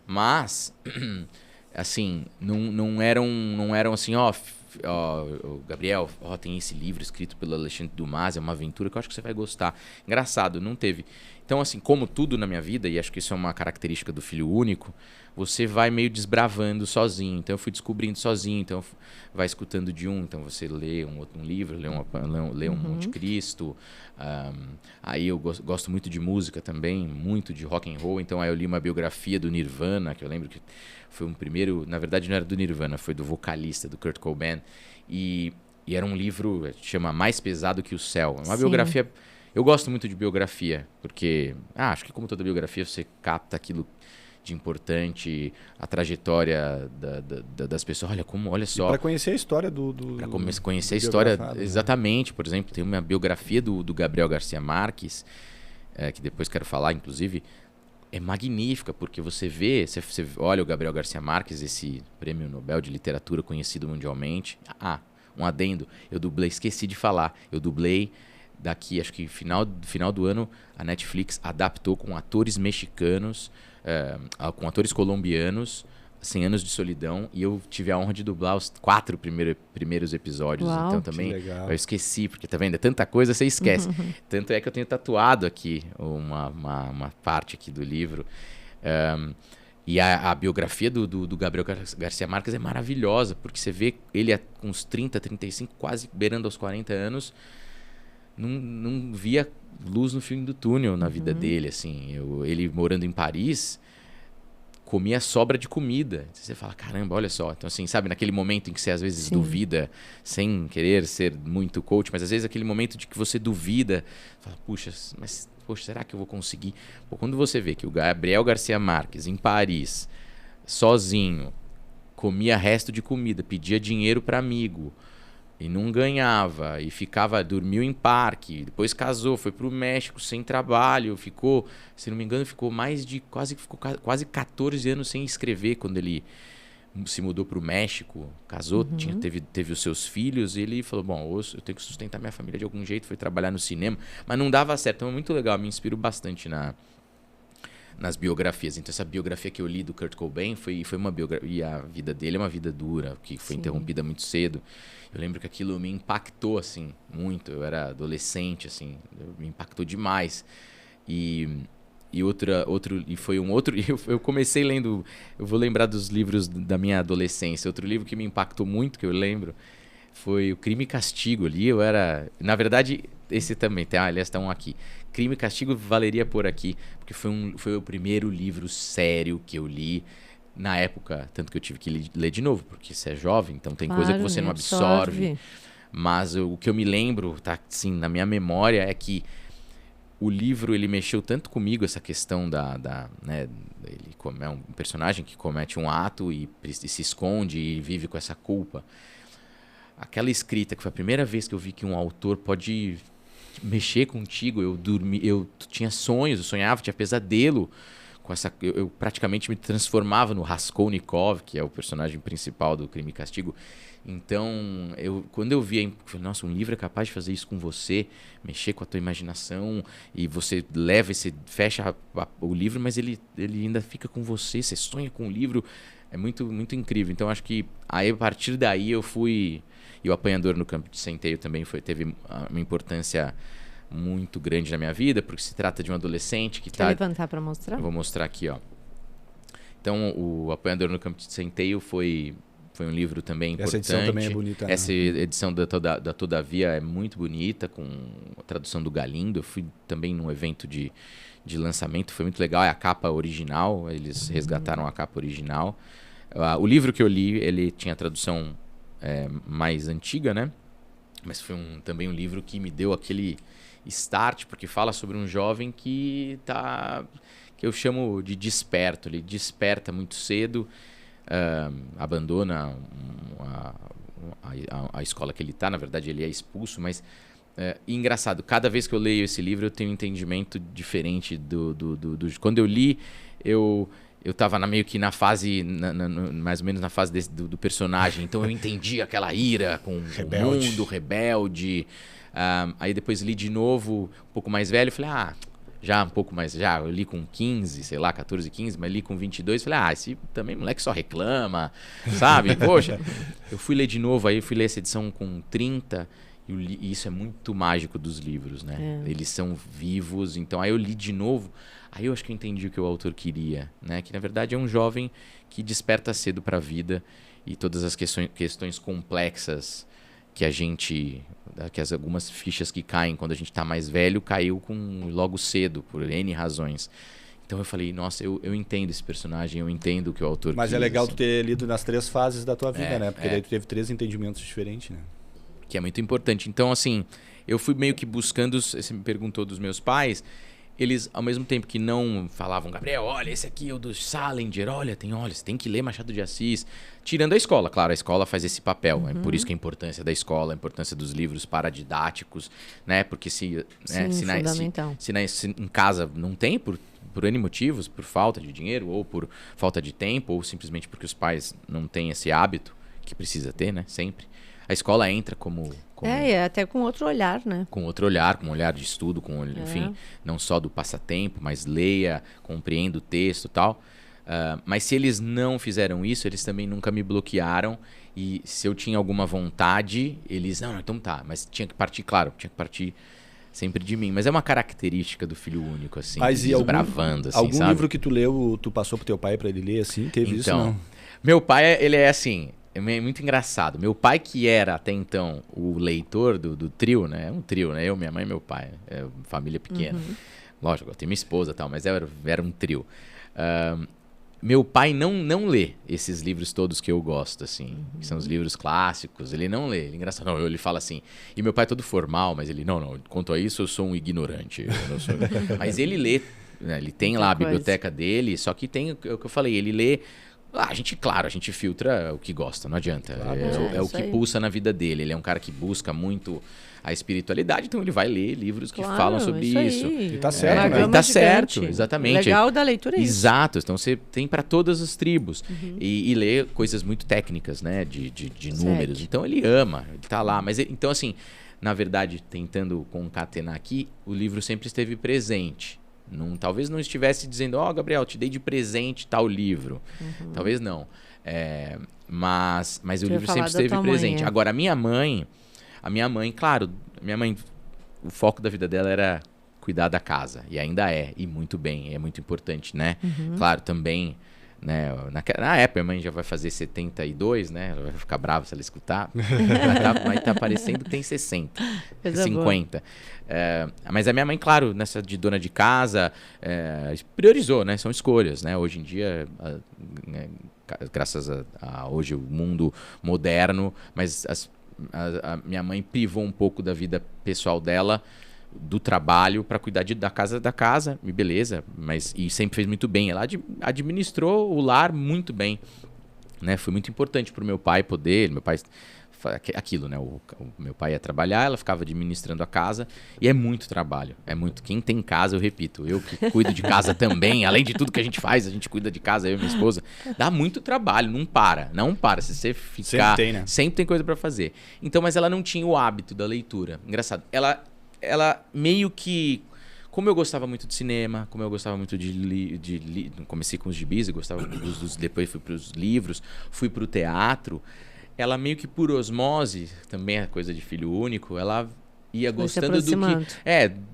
Mas, assim, não eram assim, Gabriel, tem esse livro escrito pelo Alexandre Dumas, é uma aventura que eu acho que você vai gostar. Engraçado, não teve. Então, assim, como tudo na minha vida, e acho que isso é uma característica do filho único, você vai meio desbravando sozinho. Então, eu fui descobrindo sozinho. Então, vai escutando de um. Então, você lê um livro, lê um Monte Cristo. Aí eu gosto muito de música também, muito de rock and roll. Então, aí eu li uma biografia do Nirvana, que eu lembro que foi um primeiro... Na verdade, não era do Nirvana, foi do vocalista, do Kurt Cobain. E era um livro, chama Mais Pesado que o Céu. Uma biografia... Eu gosto muito de biografia, porque acho que como toda biografia você capta aquilo de importante, a trajetória das pessoas. Olha só. Para conhecer a história Para conhecer a história, exatamente. Né? Por exemplo, tem uma biografia do Gabriel Garcia Marques, que depois quero falar, inclusive, é magnífica, porque você vê, você olha o Gabriel Garcia Marques, esse prêmio Nobel de Literatura conhecido mundialmente. Um adendo, eu dublei, esqueci de falar, eu dublei... Daqui, acho que final do ano, a Netflix adaptou com atores mexicanos, com atores colombianos, 100 Anos de Solidão, e eu tive a honra de dublar os 4 primeiros episódios. Uau, então também eu esqueci, porque tá vendo? É tanta coisa, você esquece. Tanto é que eu tenho tatuado aqui uma parte aqui do livro. E a biografia do Gabriel Garcia Marques é maravilhosa, porque você vê ele com uns 30, 35, quase beirando aos 40 anos, não via luz no fim do túnel na vida dele, assim. Ele morando em Paris, comia sobra de comida. Você fala, caramba, olha só. Então, assim, sabe, naquele momento em que você às vezes duvida, sem querer ser muito coach, mas às vezes aquele momento de que você duvida, fala, poxa, será que eu vou conseguir? Pô, quando você vê que o Gabriel Garcia Marques, em Paris, sozinho, comia resto de comida, pedia dinheiro para amigo, e não ganhava, e dormiu em parque, depois casou, foi pro México sem trabalho, ficou, se não me engano, ficou quase 14 anos sem escrever quando ele se mudou pro México, casou, teve os seus filhos, e ele falou, bom, eu tenho que sustentar minha família de algum jeito, foi trabalhar no cinema, mas não dava certo. Então é muito legal, me inspiro bastante nas biografias. Então essa biografia que eu li do Kurt Cobain foi uma biografia, e a vida dele é uma vida dura, que foi interrompida muito cedo. Eu lembro que aquilo me impactou, assim, muito. Eu era adolescente, assim, me impactou demais. Foi um outro... Eu comecei lendo... Eu vou lembrar dos livros da minha adolescência. Outro livro que me impactou muito, que eu lembro, foi o Crime e Castigo. Ali eu era... Na verdade, esse também. Aliás, está um aqui. Crime e Castigo valeria por aqui, porque foi o primeiro livro sério que eu li na época, tanto que eu tive que ler de novo, porque você é jovem, então tem coisa que você não absorve. Mas o que eu me lembro, tá, assim, na minha memória, é que o livro, ele mexeu tanto comigo, essa questão né, ele é um personagem que comete um ato e se esconde e vive com essa culpa. Aquela escrita, que foi a primeira vez que eu vi que um autor pode mexer contigo. Eu tinha sonhos, eu sonhava, tinha pesadelo com essa. Eu praticamente me transformava no Raskolnikov, que é o personagem principal do Crime e Castigo. Então, quando eu vi, eu falei, nossa, um livro é capaz de fazer isso com você, mexer com a tua imaginação, e você leva e você fecha o livro, mas ele ainda fica com você, você sonha com o livro. É muito, muito incrível. Então, acho que aí, a partir daí eu fui... E o Apanhador no Campo de Centeio também teve uma importância muito grande na minha vida, porque se trata de um adolescente que está... Quer levantar para mostrar? Eu vou mostrar aqui, ó. Então, o Apanhador no Campo de Centeio foi um livro também importante. Essa edição também é bonita. Né? Essa edição da Todavia é muito bonita, com a tradução do Galindo. Eu fui também num evento de lançamento, foi muito legal. É a capa original, eles resgataram a capa original. O livro que eu li, ele tinha a tradução mais antiga, né? Mas foi também um livro que me deu aquele start, porque fala sobre um jovem que eu chamo de desperto. Ele desperta muito cedo, abandona a escola que ele está. Na verdade, ele é expulso, mas... E engraçado, cada vez que eu leio esse livro, eu tenho um entendimento diferente quando eu li, eu estava meio que na fase, mais ou menos na fase do personagem. Então eu entendi aquela ira com o mundo, rebelde. Aí depois li de novo, um pouco mais velho, falei, já um pouco mais, eu li com 15, sei lá, 14, 15, mas li com 22, falei, esse também moleque só reclama, sabe? Poxa, eu fui ler de novo, aí eu fui ler essa edição com 30, E isso é muito mágico dos livros, né? Eles são vivos. Então, aí eu li de novo. Aí eu acho que eu entendi o que o autor queria, né? Que, na verdade, é um jovem que desperta cedo para a vida e todas as questões complexas que algumas fichas que caem quando a gente está mais velho, caiu logo cedo, por N razões. Então eu falei, nossa, eu entendo esse personagem, eu entendo o que o autor Mas quis, é legal assim. tu ter lido nas 3 fases da tua vida, né? Porque daí tu teve 3 entendimentos diferentes, né? Que é muito importante. Então, assim, eu fui meio que buscando, você me perguntou dos meus pais, eles, ao mesmo tempo que não falavam, Gabriel, olha, esse aqui é o do Salinger, olha, você tem que ler Machado de Assis. Tirando a escola, claro, a escola faz esse papel. É por isso que a importância da escola, a importância dos livros paradidáticos, né? Porque se em casa não tem, por N motivos, por falta de dinheiro, ou por falta de tempo, ou simplesmente porque os pais não têm esse hábito, que precisa ter, né? Sempre. A escola entra como até com outro olhar, né? Com outro olhar, com um olhar de estudo, enfim, não só do passatempo, mas leia, compreenda o texto e tal. Mas se eles não fizeram isso, eles também nunca me bloquearam. E se eu tinha alguma vontade, eles... Não, então tá. Mas tinha que partir sempre de mim. Mas é uma característica do filho único, assim, desbravando, assim, algum sabe? livro que tu leu, tu passou pro teu pai pra ele ler, assim? Teve isso, não? Meu pai, ele é assim... É muito engraçado. Meu pai, que era até então o leitor do trio, né? É um trio, né? Eu, minha mãe e meu pai. É família pequena. Lógico, eu tenho minha esposa e tal, mas era um trio. Meu pai não lê esses livros todos que eu gosto, assim. Que são os livros clássicos. Ele não lê. Ele é engraçado. Não, ele fala assim... E meu pai é todo formal, mas ele... Não, quanto a isso, eu sou um ignorante. Eu não sou... Mas ele lê. Né? Ele tem lá a biblioteca dele, só que tem o que eu falei. Ele lê... a gente filtra o que gosta, não adianta. Claro, é o que pulsa na vida dele. Ele é um cara que busca muito a espiritualidade, então ele vai ler livros que falam sobre isso. E tá certo, né? E tá certo, exatamente. O legal da leitura é isso. Exato, então você tem para todas as tribos. E lê coisas muito técnicas, né? De números. Então ele ama, ele tá lá. Mas então, assim, na verdade, tentando concatenar aqui, o livro sempre esteve presente. Talvez não estivesse dizendo, Gabriel, te dei de presente tal livro. Talvez não. Mas o livro sempre esteve presente. Agora, a minha mãe, claro, o foco da vida dela era cuidar da casa. E ainda é, e muito bem, é muito importante, né? Claro, também, né? Na época, a mãe já vai fazer 72, né? Ela vai ficar brava se ela escutar. Vai estar parecendo que tem 60, 50. Mas a minha mãe, claro, nessa de dona de casa, priorizou, né? São escolhas, né? Hoje em dia, graças a hoje o mundo moderno, mas a minha mãe privou um pouco da vida pessoal dela, do trabalho, para cuidar da casa, e beleza, e sempre fez muito bem. Ela administrou o lar muito bem, né? Foi muito importante para o meu pai poder, aquilo, né? O meu pai ia trabalhar, ela ficava administrando a casa, e é muito trabalho, quem tem casa, eu repito, eu que cuido de casa também, além de tudo que a gente faz, a gente cuida de casa, eu e minha esposa, dá muito trabalho, não para, se você ficar, sempre tem, né? Sempre tem coisa para fazer. Então, mas ela não tinha o hábito da leitura, engraçado, ela meio que... Como eu gostava muito de cinema, como eu gostava muito comecei com os gibis, eu gostava depois fui para os livros, fui para o teatro, ela meio que por osmose, também é coisa de filho único, ela ia gostando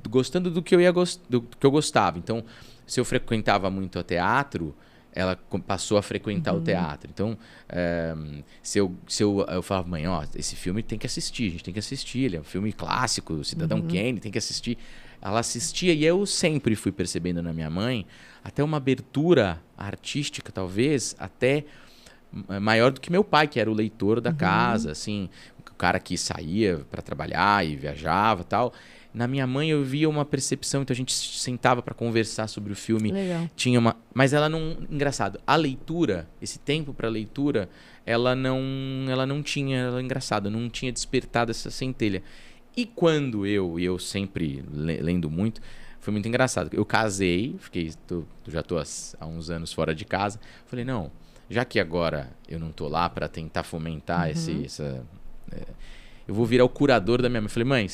gostando do que eu gostava. Então, se eu frequentava muito o teatro, ela passou a frequentar o teatro. Então, eu falava, mãe, esse filme tem que assistir, a gente tem que assistir, ele é um filme clássico, Cidadão Kane, tem que assistir. Ela assistia e eu sempre fui percebendo na minha mãe até uma abertura artística, talvez, até maior do que meu pai, que era o leitor da casa, assim, o cara que saía para trabalhar e viajava e tal. Na minha mãe eu via uma percepção, então a gente sentava para conversar sobre o filme. Legal. Mas ela não... Engraçado, a leitura, esse tempo para leitura, ela não tinha, engraçado, não tinha despertado essa centelha. E quando eu sempre lendo muito, foi muito engraçado. Eu casei, já tô há uns anos fora de casa, falei, não, já que agora eu não tô lá para tentar fomentar eu vou virar o curador da minha mãe. Eu falei, mãe,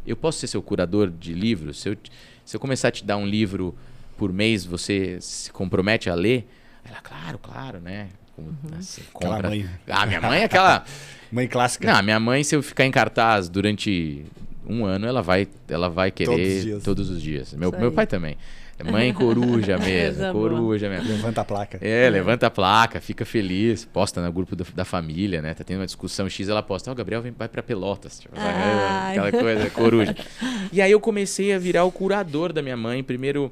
eu posso ser seu curador de livros? Se eu começar a te dar um livro por mês, você se compromete a ler? Ela, claro, né? Assim, compra. Mãe. Minha mãe é aquela... Mãe clássica. Não, minha mãe, se eu ficar em cartaz durante um ano, ela vai querer todos os dias. Meu pai também. Mãe coruja mesmo, coruja mesmo. Levanta a placa. Levanta a placa, fica feliz, posta no grupo da família, né? Tá tendo uma discussão X, ela posta, Gabriel vai pra Pelotas. Tipo, aquela coisa, coruja. E aí eu comecei a virar o curador da minha mãe. Primeiro,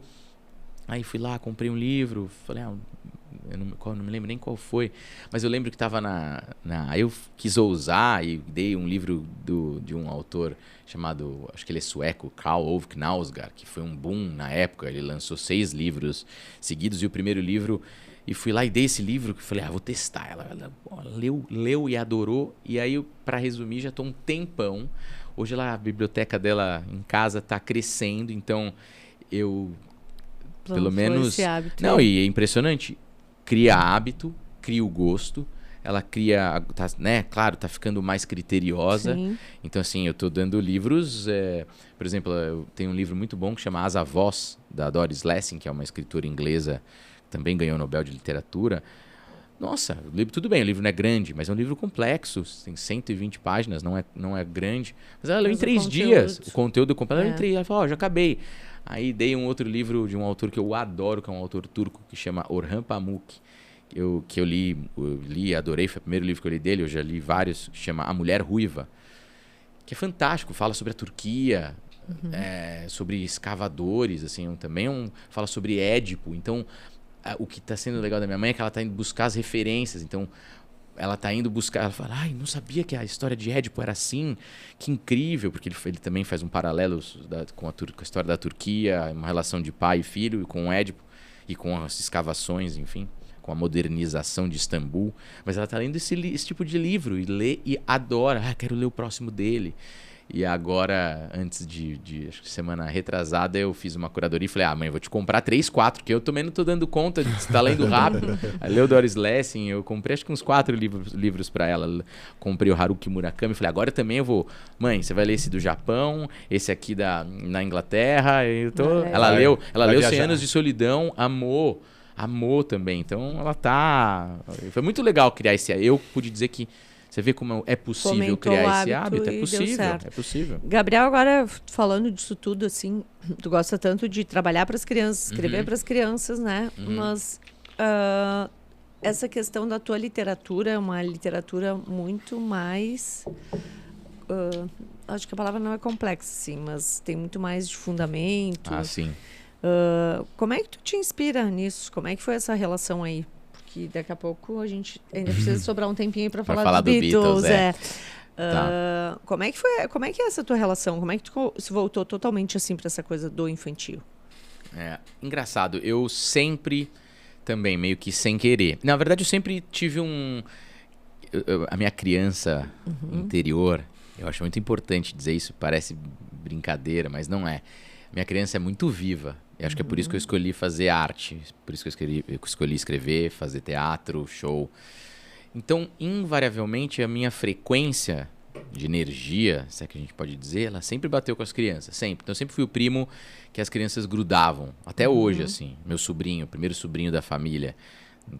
aí fui lá, comprei um livro, falei, eu não me lembro nem qual foi, mas eu lembro que estava aí eu quis ousar e dei um livro de um autor chamado, acho que ele é sueco, Karl Ove Knausgaard, que foi um boom na época. Ele lançou 6 livros seguidos e o primeiro livro, e fui lá e dei esse livro, que falei, vou testar. Ela leu e adorou, e aí, para resumir, já estou um tempão. Hoje a biblioteca dela em casa está crescendo, então eu pelo menos esse hábito. Não, e é impressionante. Cria hábito, cria o gosto, ela cria, né? Claro, tá ficando mais criteriosa. Sim. Então, assim, eu tô dando livros, por exemplo, eu tenho um livro muito bom que chama As Avós, da Doris Lessing, que é uma escritora inglesa, que também ganhou o Nobel de Literatura. Nossa, o livro, tudo bem, o livro não é grande, mas é um livro complexo, tem 120 páginas, não é grande. Mas ela leu em 3 dias, o conteúdo completo, ela leu em 3 dias, ela falou, já acabei. Aí dei um outro livro de um autor que eu adoro, que é um autor turco, que chama Orhan Pamuk, que eu li e adorei, foi o primeiro livro que eu li dele, eu já li vários, que chama A Mulher Ruiva, que é fantástico, fala sobre a Turquia, sobre escavadores, assim, fala sobre Édipo. Então, o que está sendo legal da minha mãe é que ela está indo buscar as referências, então ela está indo buscar, ela fala, não sabia que a história de Édipo era assim, que incrível, porque ele também faz um paralelo com a história da Turquia, uma relação de pai e filho, com o Édipo e com as escavações, enfim, com a modernização de Istambul. Mas ela está lendo esse tipo de livro e lê e adora, quero ler o próximo dele. E agora, antes acho que semana retrasada, eu fiz uma curadoria e falei, mãe, vou te comprar 3, 4, que eu também não tô dando conta de estar lendo rápido. Aí leu Doris Lessing, eu comprei acho que uns 4 livros para ela. Comprei o Haruki Murakami, falei, agora também eu vou, mãe, você vai ler esse do Japão, esse aqui na Inglaterra. Ela leu 100 Anos de Solidão, amou também. Então foi muito legal criar eu pude dizer que você vê como é possível criar esse hábito? É possível. Gabriel, agora falando disso tudo, assim, tu gosta tanto de trabalhar para as crianças, escrever para as crianças, né? Mas essa questão da tua literatura é uma literatura muito mais... acho que a palavra não é complexa, sim, mas tem muito mais de fundamento. Sim. Como é que tu te inspira nisso? Como é que foi essa relação aí? Que daqui a pouco a gente ainda precisa sobrar um tempinho para falar dos Beatles. Tá. Como é que é essa tua relação? Como é que tu se voltou totalmente assim para essa coisa do infantil? Engraçado, eu sempre também meio que sem querer. Na verdade, eu sempre tive a minha criança interior, eu acho muito importante dizer isso, parece brincadeira, mas não é. Minha criança é muito viva. Eu acho que é por isso que eu escolhi fazer arte, por isso que eu escolhi escrever, fazer teatro, show. Então, invariavelmente, a minha frequência de energia, se é que a gente pode dizer, ela sempre bateu com as crianças, sempre. Então, eu sempre fui o primo que as crianças grudavam. Até hoje, assim, meu sobrinho, o primeiro sobrinho da família,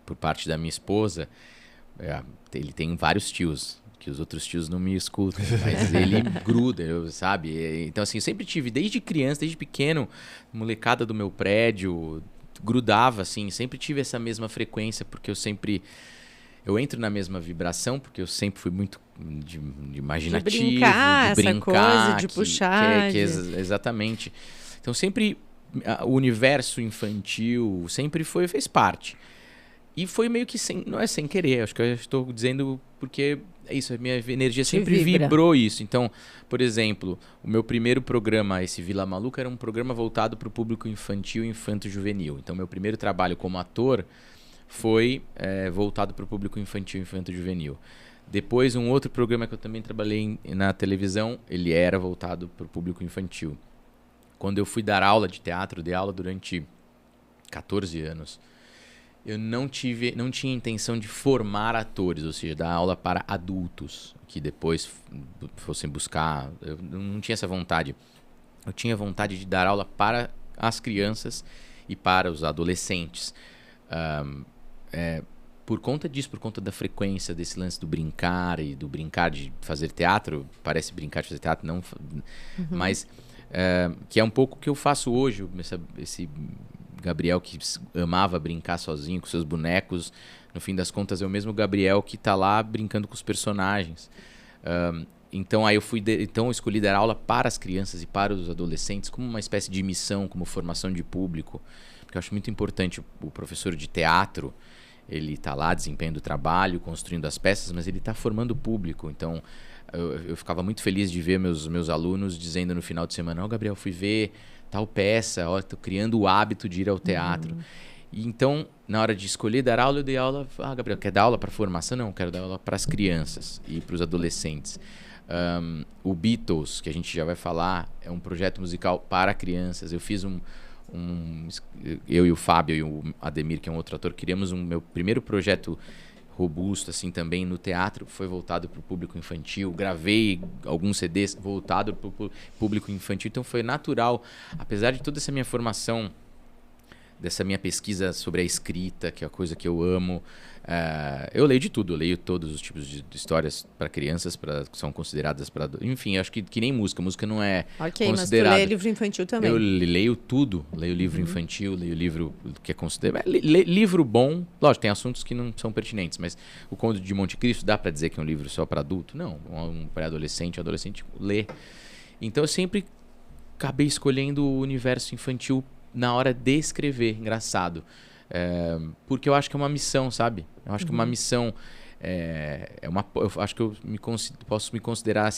por parte da minha esposa, ele tem vários tios, que os outros tios não me escutam, mas ele gruda, sabe? Então, assim, eu sempre tive, desde criança, desde pequeno, molecada do meu prédio, grudava, assim, sempre tive essa mesma frequência, porque eu entro na mesma vibração, porque eu sempre fui muito de imaginativo, de brincar, essa coisa, de puxar. Exatamente. Então, sempre, o universo infantil sempre fez parte. E foi meio que não é sem querer, acho que eu estou dizendo porque é isso, a minha energia sempre vibrou isso. Então, por exemplo, o meu primeiro programa, esse Vila Maluca, era um programa voltado para o público infantil e infanto-juvenil. Então, meu primeiro trabalho como ator foi voltado para o público infantil e infanto-juvenil. Depois, um outro programa que eu também trabalhei na televisão, ele era voltado para o público infantil. Quando eu fui dar aula de teatro, dei aula durante 14 anos. Eu não tinha intenção de formar atores, ou seja, dar aula para adultos, que depois fossem buscar. Eu não tinha essa vontade. Eu tinha vontade de dar aula para as crianças e para os adolescentes. por conta disso, por conta da frequência desse lance do brincar e do brincar de fazer teatro, parece brincar de fazer teatro, não, mas que é um pouco o que eu faço hoje, esse Gabriel que amava brincar sozinho com seus bonecos, no fim das contas é o mesmo Gabriel que está lá brincando com os personagens. Então aí eu escolhi dar aula para as crianças e para os adolescentes como uma espécie de missão, como formação de público, porque eu acho muito importante o professor de teatro, ele está lá desempenhando o trabalho, construindo as peças, mas ele está formando o público. Então eu ficava muito feliz de ver meus alunos dizendo no final de semana: Gabriel, fui ver tal peça, estou criando o hábito de ir ao teatro. E então, na hora de escolher dar aula, eu dei aula. Gabriel, quer dar aula para formação? Não, quero dar aula para as crianças e para os adolescentes. O Beatles, que a gente já vai falar, é um projeto musical para crianças. Eu fiz eu e o Fábio e o Ademir, que é um outro ator, criamos meu primeiro projeto robusto assim também no teatro, foi voltado para o público infantil. Gravei alguns CDs voltados para o público infantil, então foi natural, apesar de toda essa minha formação, dessa minha pesquisa sobre a escrita, que é a coisa que eu amo. Eu leio de tudo, eu leio todos os tipos de histórias para crianças, que são consideradas para... Enfim, acho que nem música não é considerada. Mas tu lê livro infantil também. Eu leio tudo, leio livro infantil, leio livro que é considerado... Livro bom, lógico, tem assuntos que não são pertinentes, mas o Conde de Monte Cristo dá para dizer que é um livro só para adulto? Não, um pré-adolescente, um adolescente lê. Então eu sempre acabei escolhendo o universo infantil na hora de escrever, engraçado. Porque eu acho que é uma missão, sabe? Eu acho que uma missão eu acho que eu posso me considerar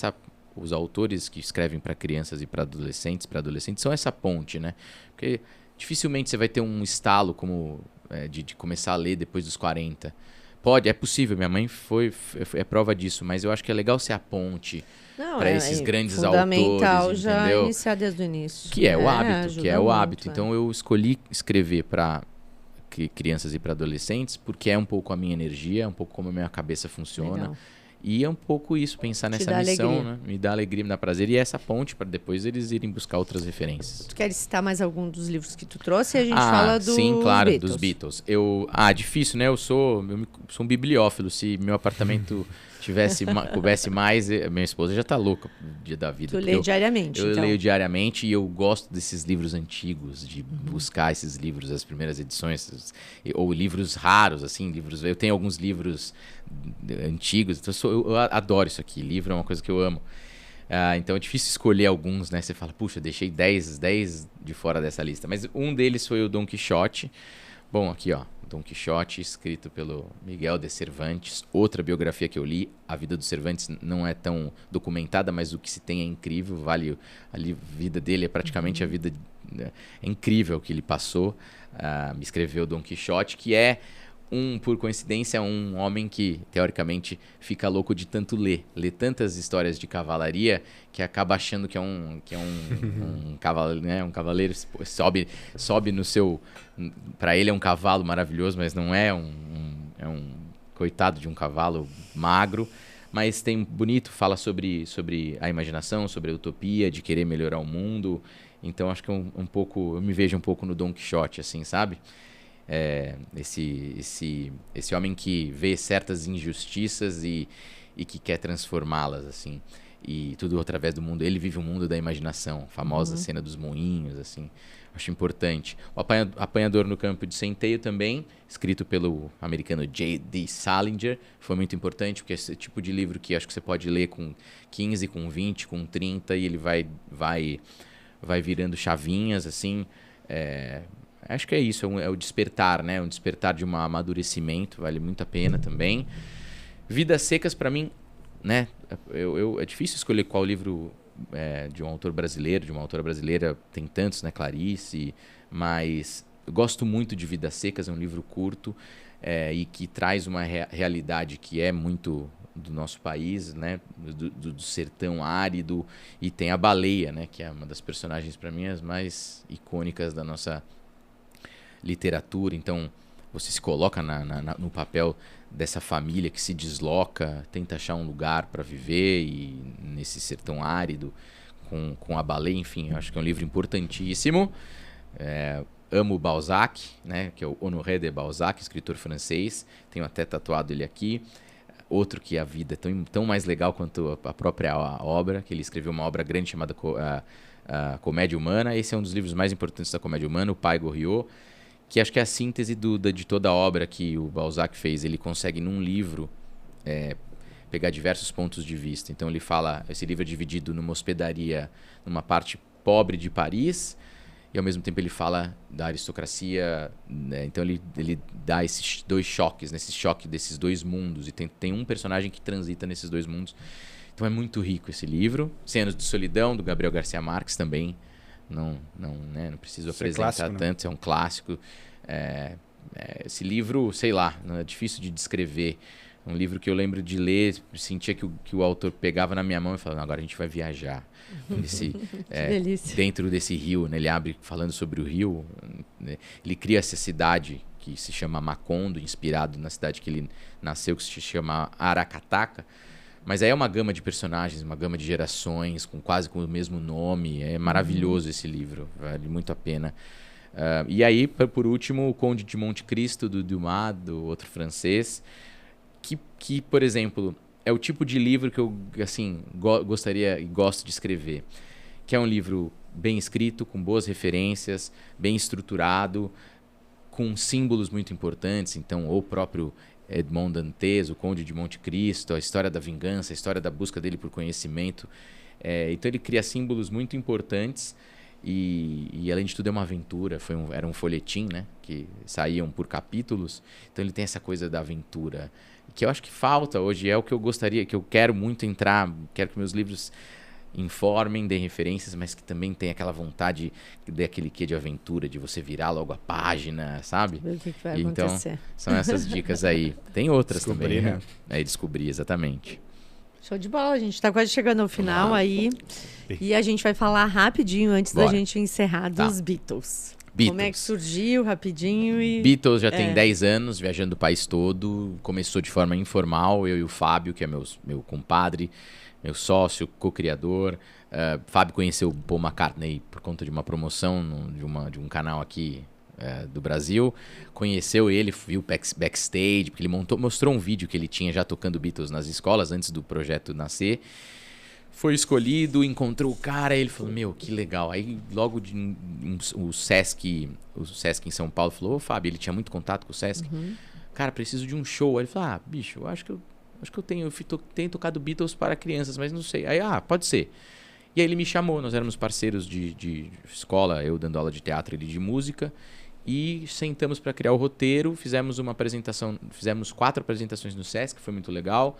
os autores que escrevem para crianças e para adolescentes são essa ponte, né? Porque dificilmente você vai ter um estalo como de começar a ler depois dos 40. É possível, minha mãe é prova disso, mas eu acho que é legal ser a ponte para esses grandes fundamental autores, já entendeu? iniciar desde o início. Que é o hábito, muito. Então eu escolhi escrever para crianças e para adolescentes porque é um pouco a minha energia, é um pouco como a minha cabeça funciona. Legal. E é um pouco isso, pensar nessa missão, né? Me dá alegria, me dá prazer. E é essa ponte para depois eles irem buscar outras referências. Tu queres citar mais algum dos livros que tu trouxe? E a gente fala dos sim, claro, Beatles. dos Beatles. Difícil, né? Eu sou um bibliófilo. Se meu apartamento coubesse mais, minha esposa já tá louca no dia da vida. Tu lê diariamente, Eu então. leio diariamente e eu gosto desses livros antigos, de buscar esses livros, as primeiras edições, ou livros raros, assim, livros... Eu tenho alguns livros antigos, então eu adoro isso aqui. Livro é uma coisa que eu amo. Então é difícil escolher alguns, né? Você fala, puxa, deixei 10 de fora dessa lista. Mas um deles foi o Dom Quixote. Bom, aqui, ó. Dom Quixote, escrito pelo Miguel de Cervantes. Outra biografia que eu li. A vida do Cervantes não é tão documentada, mas o que se tem é incrível. A vida dele é praticamente a vida... É incrível o que ele passou. Me escreveu Dom Quixote, que é... por coincidência, um homem que, teoricamente, fica louco de tanto ler. Lê tantas histórias de cavalaria que acaba achando que é um cavaleiro, né? Um cavaleiro sobe no seu... Para ele é um cavalo maravilhoso, mas não é é um coitado de um cavalo magro. Mas tem bonito, fala sobre a imaginação, sobre a utopia, de querer melhorar o mundo. Então, acho que um pouco... Eu me vejo um pouco no Dom Quixote, assim, sabe? Esse homem que vê certas injustiças e que quer transformá-las, assim, e tudo através do mundo. Ele vive um mundo da imaginação, a famosa cena dos moinhos, assim, acho importante. O Apanhador no Campo de Centeio também, escrito pelo americano J.D. Salinger, foi muito importante, porque esse tipo de livro que acho que você pode ler com 15, com 20, com 30, e ele vai virando chavinhas, assim. Acho que é isso, é o despertar, né? Um despertar de um amadurecimento, vale muito a pena também. Vidas Secas, para mim, né? É difícil escolher qual livro de um autor brasileiro, de uma autora brasileira, tem tantos, né? Clarice, mas eu gosto muito de Vidas Secas, é um livro curto e que traz uma realidade que é muito do nosso país, né? Do sertão árido, e tem a baleia, né? Que é uma das personagens, para mim, as mais icônicas da nossa literatura. Então você se coloca no papel dessa família que se desloca, tenta achar um lugar para viver e nesse sertão árido com a baleia. Enfim, eu acho que é um livro importantíssimo. amo o Balzac, né, que é o Honoré de Balzac, escritor francês. Tenho até tatuado ele aqui. Outro que a vida é tão mais legal quanto a própria obra, que ele escreveu uma obra grande chamada a Comédia Humana. Esse é um dos livros mais importantes da Comédia Humana, o Pai Goriot, que acho que é a síntese de toda a obra que o Balzac fez. Ele consegue, num livro, pegar diversos pontos de vista. Então ele fala, esse livro é dividido numa hospedaria, numa parte pobre de Paris, e ao mesmo tempo ele fala da aristocracia, né? Então ele dá esses dois choques, nesse choque desses dois mundos, e tem um personagem que transita nesses dois mundos. Então é muito rico esse livro. 100 Anos de Solidão, do Gabriel Garcia Marques, também. Não preciso apresentar clássico, tanto, é um clássico. Esse livro, sei lá, não é difícil de descrever. Um livro que eu lembro de ler, sentia que o autor pegava na minha mão e falava, agora a gente vai viajar. Dentro desse rio, né? Ele abre falando sobre o rio, né? Ele cria essa cidade que se chama Macondo, inspirado na cidade que ele nasceu, que se chama Aracataca. Mas aí é uma gama de personagens, uma gama de gerações, quase com o mesmo nome. É maravilhoso esse livro, vale muito a pena. E aí, por último, o Conde de Monte Cristo, do Dumas, do outro francês, que, por exemplo, é o tipo de livro que eu assim, gostaria e gosto de escrever. Que é um livro bem escrito, com boas referências, bem estruturado, com símbolos muito importantes. Então, o próprio Edmond Dantes, o Conde de Monte Cristo, a história da vingança, a história da busca dele por conhecimento. Então ele cria símbolos muito importantes e além de tudo é uma aventura. Era um folhetim, né, que saíam por capítulos. Então ele tem essa coisa da aventura, que eu acho que falta hoje, é o que eu gostaria, que eu quero muito entrar, quero que meus livros informem, deem referências, mas que também tem aquela vontade, dê aquele quê de aventura, de você virar logo a página, sabe? O que vai então, acontecer. São essas dicas aí. Tem outras Descobrir, também, né? Descobrir, exatamente. Show de bola, a gente está quase chegando ao final aí. E a gente vai falar rapidinho, antes da gente encerrar, dos Beatles. Como é que surgiu, rapidinho? Beatles já tem 10 anos, viajando o país todo. Começou de forma informal, eu e o Fábio, que é meu compadre, meu sócio, co-criador. Fábio conheceu o Paul McCartney por conta de uma promoção de um canal aqui do Brasil. Conheceu ele, viu backstage, porque ele mostrou um vídeo que ele tinha já tocando Beatles nas escolas antes do projeto nascer. Foi escolhido, encontrou o cara, ele falou, meu, que legal. Aí logo o Sesc em São Paulo falou, ô Fábio, ele tinha muito contato com o Sesc. Cara, preciso de um show. Aí ele falou, bicho, eu acho que eu tenho tocado Beatles para crianças, mas não sei. Aí, pode ser. E aí ele me chamou, nós éramos parceiros de escola, eu dando aula de teatro, ele de música, e sentamos para criar o roteiro, fizemos 4 apresentações no Sesc, foi muito legal.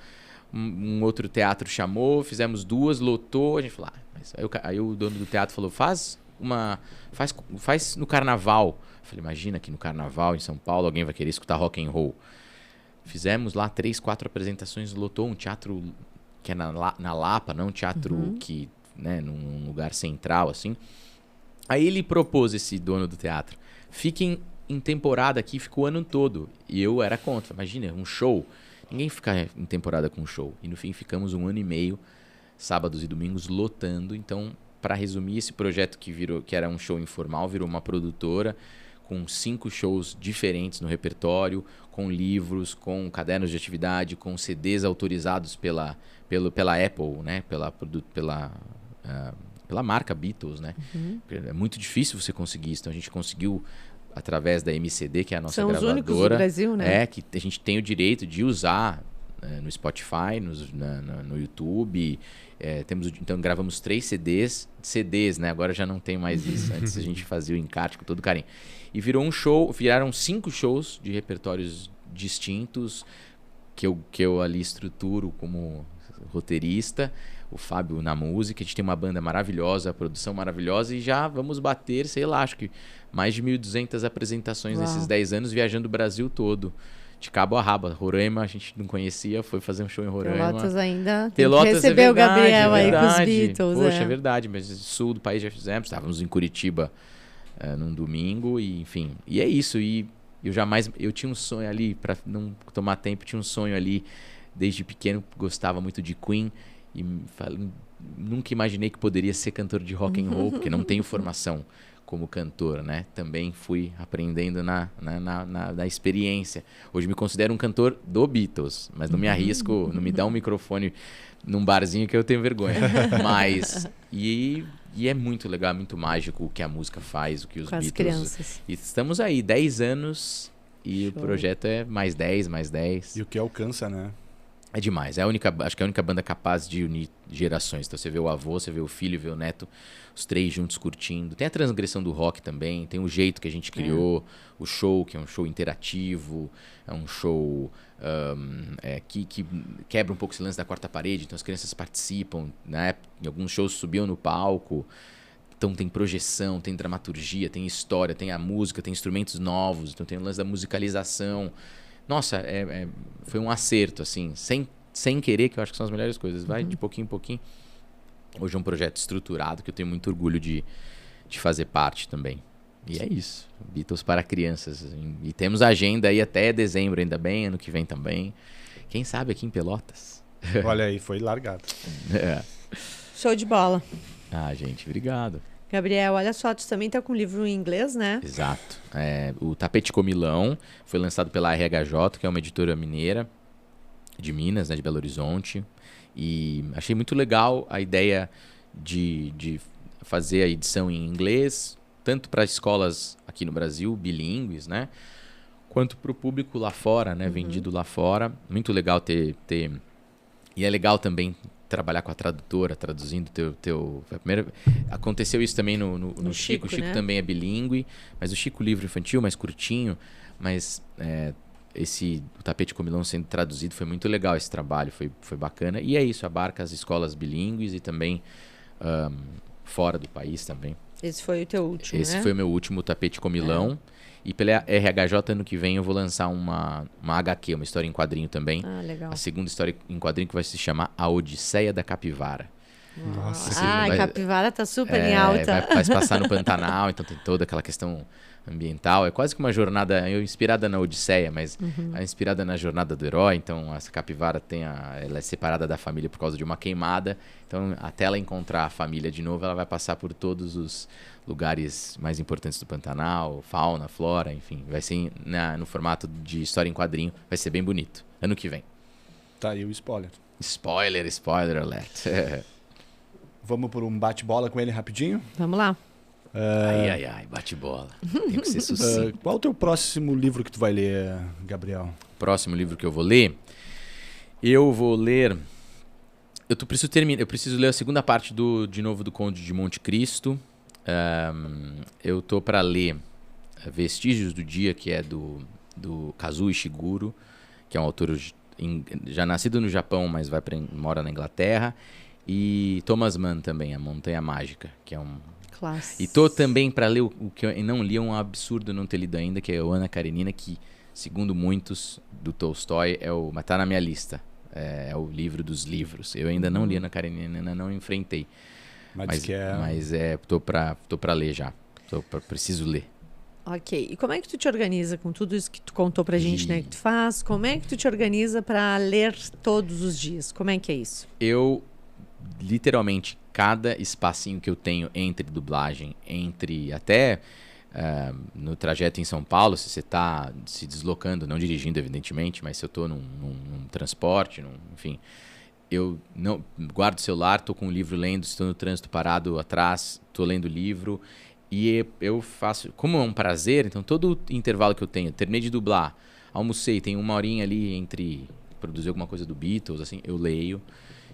Um outro teatro chamou, fizemos 2, lotou, a gente falou, mas aí o dono do teatro falou, faz no carnaval. Eu falei, imagina que no carnaval em São Paulo alguém vai querer escutar rock and roll. Fizemos lá 3, 4 apresentações, lotou um teatro que é na Lapa, não um teatro que, né, num lugar central, assim. Aí ele propôs, esse dono do teatro, fiquem em temporada aqui, ficou o ano todo. E eu era contra, imagina, um show. Ninguém fica em temporada com show. E no fim ficamos 1 ano e meio, sábados e domingos, lotando. Então, para resumir, esse projeto que era um show informal, virou uma produtora com 5 shows diferentes no repertório, com livros, com cadernos de atividade, com CDs autorizados pela Apple, né? Pela marca Beatles, né? É muito difícil você conseguir isso. Então a gente conseguiu através da MCD, que é a nossa gravadora. São os únicos do Brasil, né? Que a gente tem o direito de usar no Spotify, no YouTube. Então gravamos 3 CDs, né? Agora já não tem mais isso. Antes a gente fazia o encarte com todo carinho. E viraram 5 shows de repertórios distintos que eu ali estruturo como roteirista. O Fábio na música, a gente tem uma banda maravilhosa, a produção maravilhosa, e já vamos bater, sei lá, acho que mais de 1.200 apresentações nesses 10 anos, viajando o Brasil todo, de cabo a rabo. Roraima a gente não conhecia, foi fazer um show em Roraima. Pelotas ainda, Pelotas recebeu o Gabriel aí com os Beatles. Poxa, é verdade, mas sul do país já fizemos, estávamos em Curitiba num domingo, e enfim, e é isso. E eu tinha um sonho ali, para não tomar tempo, tinha um sonho ali, desde pequeno, gostava muito de Queen, e nunca imaginei que poderia ser cantor de rock and roll, porque não tenho formação como cantor, né? Também fui aprendendo na experiência. Hoje me considero um cantor do Beatles, mas não me arrisco, não me dá um microfone num barzinho que eu tenho vergonha. Mas, e é muito legal, muito mágico o que a música faz, o que os Com as Beatles... crianças. E estamos aí, 10 anos, e Show. o projeto é mais 10, mais 10. E o que alcança, né? É demais. Acho que é a única banda capaz de unir gerações. Então você vê o avô, você vê o filho, vê o neto, os três juntos curtindo. Tem a transgressão do rock também, tem o jeito que a gente criou, o show, que é um show interativo, é um show que quebra um pouco esse lance da quarta parede, então as crianças participam, né? Em alguns shows subiam no palco. Então tem projeção, tem dramaturgia, tem história, tem a música, tem instrumentos novos, então tem o lance da musicalização. Nossa, foi um acerto, assim, sem querer, que eu acho que são as melhores coisas. Vai de pouquinho em pouquinho. Hoje é um projeto estruturado que eu tenho muito orgulho de fazer parte também. E é isso. Beatles para crianças. Assim. E temos agenda aí até dezembro, ainda bem, ano que vem também. Quem sabe aqui em Pelotas. Olha aí, foi largado. Show de bola. Ah, gente, obrigado. Gabriel, olha só, tu também tá com um livro em inglês, né? Exato. O Tapete Comilão foi lançado pela RHJ, que é uma editora mineira de Minas, né, de Belo Horizonte. E achei muito legal a ideia de fazer a edição em inglês, tanto para escolas aqui no Brasil, bilíngues, né? Quanto para o público lá fora, né? Vendido lá fora. Muito legal ter... E é legal também trabalhar com a tradutora, traduzindo teu... Aconteceu isso também no Chico. O Chico, né? Também é bilíngue, mas o Chico livro infantil, mais curtinho, mas o Tapete Comilão sendo traduzido foi muito legal esse trabalho, foi bacana. E é isso, abarca as escolas bilíngues e também fora do país também. Esse foi o teu último, Esse né? foi o meu último Tapete Comilão. E pela RHJ, ano que vem, eu vou lançar uma HQ, uma história em quadrinho também. Ah, legal. A segunda história em quadrinho que vai se chamar A Odisseia da Capivara. Nossa. A capivara tá super em alta. Vai passar no Pantanal, então tem toda aquela questão ambiental. É quase que uma jornada, inspirada na Odisseia, mas inspirada na jornada do herói. Então essa capivara ela é separada da família por causa de uma queimada. Então até ela encontrar a família de novo, ela vai passar por todos os lugares mais importantes do Pantanal, fauna, flora, enfim. Vai ser no formato de história em quadrinho. Vai ser bem bonito. Ano que vem. Tá aí o spoiler. Spoiler alert. Vamos por um bate-bola com ele rapidinho? Vamos lá. Ai, bate bola. Tem que ser sucinto. Qual é o teu próximo livro que tu vai ler, Gabriel? Próximo livro que eu vou ler? Eu vou ler... Eu preciso ler a segunda parte de novo do Conde de Monte Cristo. Eu tô para ler Vestígios do Dia, que é do Kazuo Ishiguro, que é um autor já nascido no Japão, mas mora na Inglaterra. E Thomas Mann também, A Montanha Mágica, que é um... Clássico. E tô também para ler o que eu não li, é um absurdo não ter lido ainda, que é o Ana Karenina, que, segundo muitos, do Tolstói, mas tá na minha lista. É o livro dos livros. Eu ainda não li Ana Karenina, ainda não enfrentei. Mas tô para ler já. Preciso ler. Ok. E como é que tu te organiza com tudo isso que tu contou pra gente, né? Que tu faz? Como é que tu te organiza para ler todos os dias? Como é que é isso? Eu, literalmente, cada espacinho que eu tenho entre dublagem, até no trajeto em São Paulo, se você está se deslocando, não dirigindo, evidentemente, mas se eu estou num transporte, enfim, eu não guardo o celular, estou com o livro lendo, estou no trânsito parado atrás, estou lendo o livro, e eu faço, como é um prazer, então todo intervalo que eu tenho, terminei de dublar, almocei, tem uma horinha ali entre produzir alguma coisa do Beatles, assim, eu leio.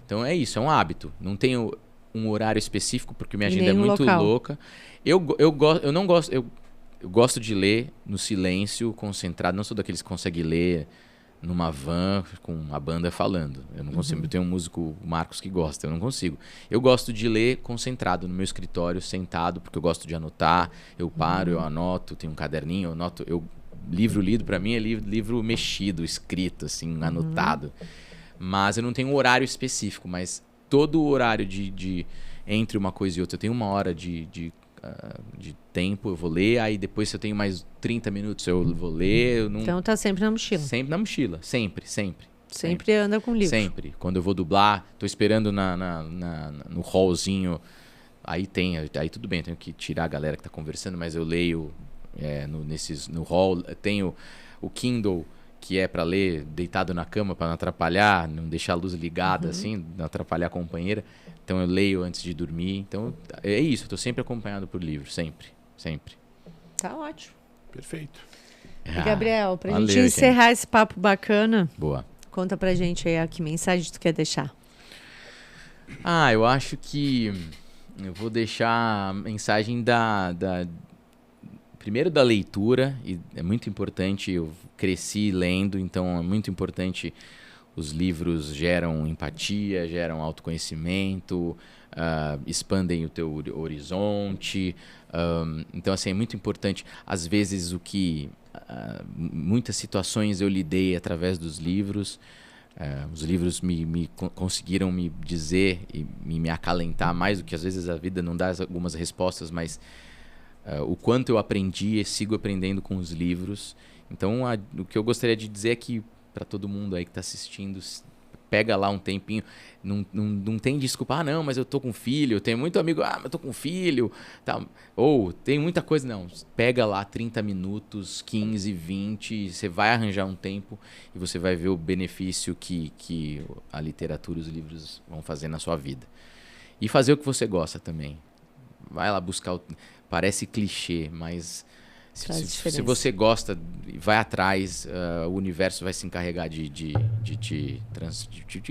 Então é isso, é um hábito, não tenho um horário específico, porque minha agenda é muito louca. Eu gosto de ler no silêncio, concentrado. Não sou daqueles que conseguem ler numa van com a banda falando. Eu não consigo. Eu tenho um músico, o Marcos, que gosta. Eu não consigo. Eu gosto de ler concentrado no meu escritório, sentado, porque eu gosto de anotar. Eu paro, eu anoto, tenho um caderninho, eu anoto. Livro lido, para mim, é livro mexido, escrito, assim, anotado. Mas eu não tenho um horário específico, mas todo o horário entre uma coisa e outra, eu tenho uma hora de tempo, eu vou ler, aí depois se eu tenho mais 30 minutos eu vou ler. Então tá sempre na mochila. Sempre na mochila, sempre. Sempre anda com livro. Sempre. Quando eu vou dublar, tô esperando no hallzinho Aí tudo bem, eu tenho que tirar a galera que tá conversando, mas eu leio no hall. Tenho o Kindle, que é para ler deitado na cama, para não atrapalhar, não deixar a luz ligada, assim, não atrapalhar a companheira. Então eu leio antes de dormir. Então é isso, eu tô sempre acompanhado por livro, sempre. Tá ótimo. Perfeito. E Gabriel, pra Valeu, gente encerrar esse papo bacana, boa. conta pra gente aí que mensagem tu quer deixar. Eu acho que eu vou deixar a mensagem primeiro da leitura, e é muito importante, eu cresci lendo, então é muito importante. Os livros geram empatia, geram autoconhecimento, expandem o teu horizonte. Então, assim, é muito importante. Às vezes, muitas situações eu lidei através dos livros. Os livros conseguiram me dizer e me acalentar mais do que às vezes a vida não dá algumas respostas, mas o quanto eu aprendi e sigo aprendendo com os livros. Então, o que eu gostaria de dizer é que para todo mundo aí que está assistindo, pega lá um tempinho, não tem desculpa, não, mas eu tô com filho, eu tenho muito amigo, mas eu tô com filho, tá. Ou tem muita coisa, não, pega lá 30 minutos, 15, 20, você vai arranjar um tempo e você vai ver o benefício que a literatura e os livros vão fazer na sua vida. E fazer o que você gosta também. Vai lá buscar, parece clichê, mas se você gosta, vai atrás, o universo vai se encarregar de te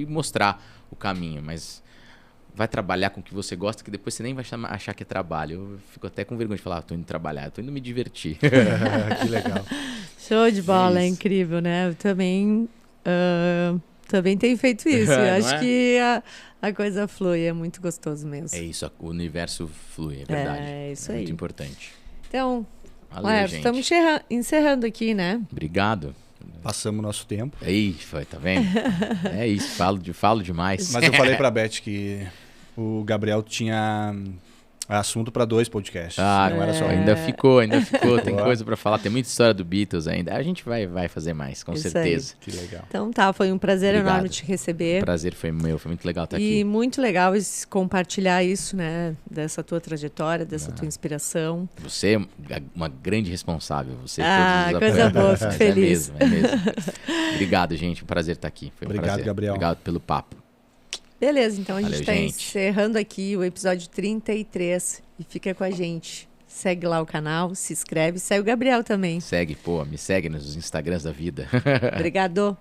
mostrar o caminho, mas vai trabalhar com o que você gosta, que depois você nem vai achar que é trabalho. Eu fico até com vergonha de falar, tô indo trabalhar, tô indo me divertir. Que legal. Show de bola, é incrível, né? Eu também tenho feito isso. Eu acho que a coisa flui, é muito gostoso mesmo. É isso, o universo flui, é verdade. É isso aí. Muito importante. Então, valeu, gente. Estamos encerrando aqui, né? Obrigado. Passamos o nosso tempo. Tá vendo? É isso, falo demais. Mas eu falei pra Beth que o Gabriel tinha assunto para 2 podcasts. Não era só. Ainda ficou. Tem coisa para falar, tem muita história do Beatles ainda. A gente vai fazer mais, com certeza. Que legal. Então foi um prazer enorme te receber. O prazer foi meu, foi muito legal estar aqui. E muito legal compartilhar isso, né? Dessa tua trajetória, dessa tua inspiração. Você é uma grande responsável. Você coisa boa, fico feliz. É mesmo. Obrigado, gente. Um prazer estar aqui. Foi um Obrigado, prazer. Gabriel. Obrigado pelo papo. Beleza, então a gente está gente. encerrando aqui o episódio 33 e fica com a gente. Segue lá o canal, se inscreve, segue o Gabriel também. Me segue nos Instagrams da vida. Obrigado.